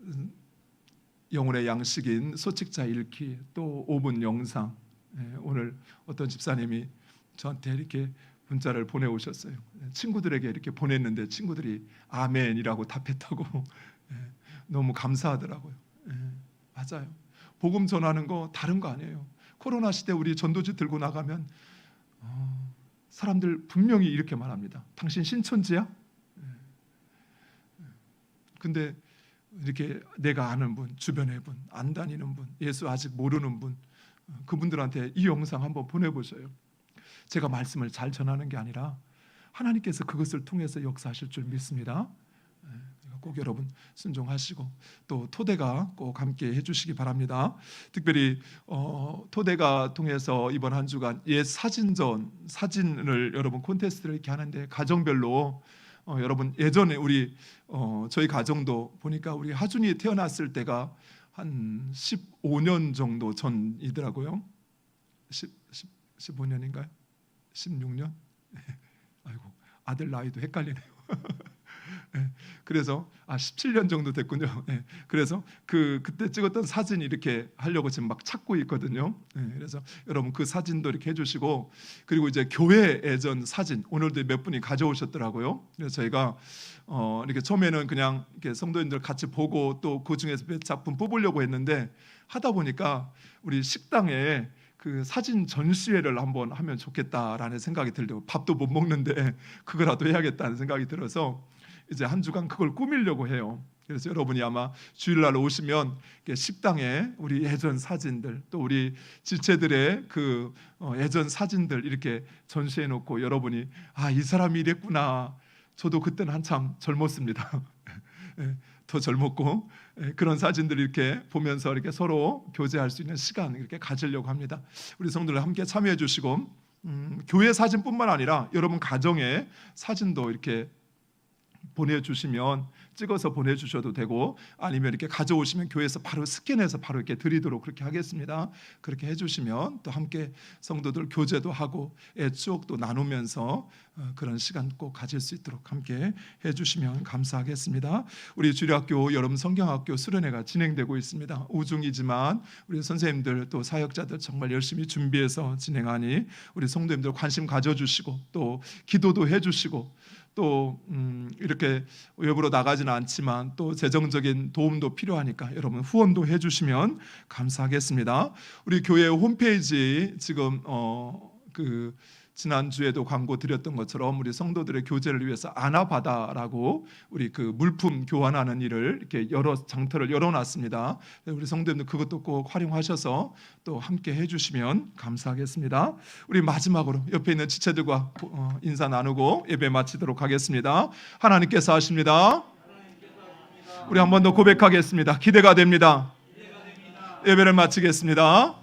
거예요. 영혼의 양식인 소책자 읽기, 또 5분 영상. 오늘 어떤 집사님이 저한테 이렇게 문자를 보내오셨어요. 친구들에게 이렇게 보냈는데 친구들이 아멘이라고 답했다고. 너무 감사하더라고요. 맞아요. 복음 전하는 거 다른 거 아니에요. 코로나 시대 우리 전도지 들고 나가면 사람들 분명히 이렇게 말합니다. 당신 신천지야? 근데 이렇게 내가 아는 분, 주변의 분, 안 다니는 분, 예수 아직 모르는 분, 그분들한테 이 영상 한번 보내보셔요. 제가 말씀을 잘 전하는 게 아니라 하나님께서 그것을 통해서 역사하실 줄 믿습니다. 꼭 여러분 순종하시고 또 토대가 꼭 함께 해주시기 바랍니다. 특별히 토대가 통해서 이번 한 주간 옛 사진을 여러분 콘테스트를 이렇게 하는데 가정별로 여러분 예전에 우리 저희 가정도 보니까 우리 하준이 태어났을 때가 한 15년 정도 전이더라고요. 15년인가요? 16년? 아이고 아들 나이도 헷갈리네요. 그래서 17년 정도 됐군요. 그래서 그때 찍었던 사진 이렇게 하려고 지금 막 찾고 있거든요. 그래서 여러분 그 사진도 이렇게 해주시고, 그리고 이제 교회 예전 사진 오늘도 몇 분이 가져오셨더라고요. 그래서 저희가 이렇게 처음에는 그냥 이렇게 성도님들 같이 보고 또 그 중에서 몇 작품 뽑으려고 했는데 하다 보니까 우리 식당에 그 사진 전시회를 한번 하면 좋겠다라는 생각이 들더라고요. 밥도 못 먹는데 그거라도 해야겠다는 생각이 들어서 이제 한 주간 그걸 꾸미려고 해요. 그래서 여러분이 아마 주일날 오시면 식당에 우리 예전 사진들, 또 우리 지체들의 그 예전 사진들 이렇게 전시해 놓고 여러분이 이 사람이 이랬구나. 저도 그때는 한참 젊었습니다. 더 젊었고 그런 사진들 이렇게 보면서 이렇게 서로 교제할 수 있는 시간 이렇게 가지려고 합니다. 우리 성도들 함께 참여해 주시고 교회 사진뿐만 아니라 여러분 가정의 사진도 이렇게 보내주시면 찍어서 보내주셔도 되고, 아니면 이렇게 가져오시면 교회에서 바로 스캔해서 바로 이렇게 드리도록 그렇게 하겠습니다. 그렇게 해주시면 또 함께 성도들 교제도 하고 추억도 나누면서 그런 시간 꼭 가질 수 있도록 함께 해주시면 감사하겠습니다. 우리 주일학교 여름 성경학교 수련회가 진행되고 있습니다. 우중이지만 우리 선생님들 또 사역자들 정말 열심히 준비해서 진행하니 우리 성도님들 관심 가져주시고 또 기도도 해주시고, 또 이렇게 외부로 나가지는 않지만 또 재정적인 도움도 필요하니까 여러분 후원도 해주시면 감사하겠습니다. 우리 교회 홈페이지 지금 그 지난주에도 광고 드렸던 것처럼 우리 성도들의 교제를 위해서 아나바다라고 우리 그 물품 교환하는 일을 이렇게 장터를 열어놨습니다. 우리 성도님들 그것도 꼭 활용하셔서 또 함께 해주시면 감사하겠습니다. 우리 마지막으로 옆에 있는 지체들과 인사 나누고 예배 마치도록 하겠습니다. 하나님께서 하십니다. 우리 한 번 더 고백하겠습니다. 기대가 됩니다. 예배를 마치겠습니다.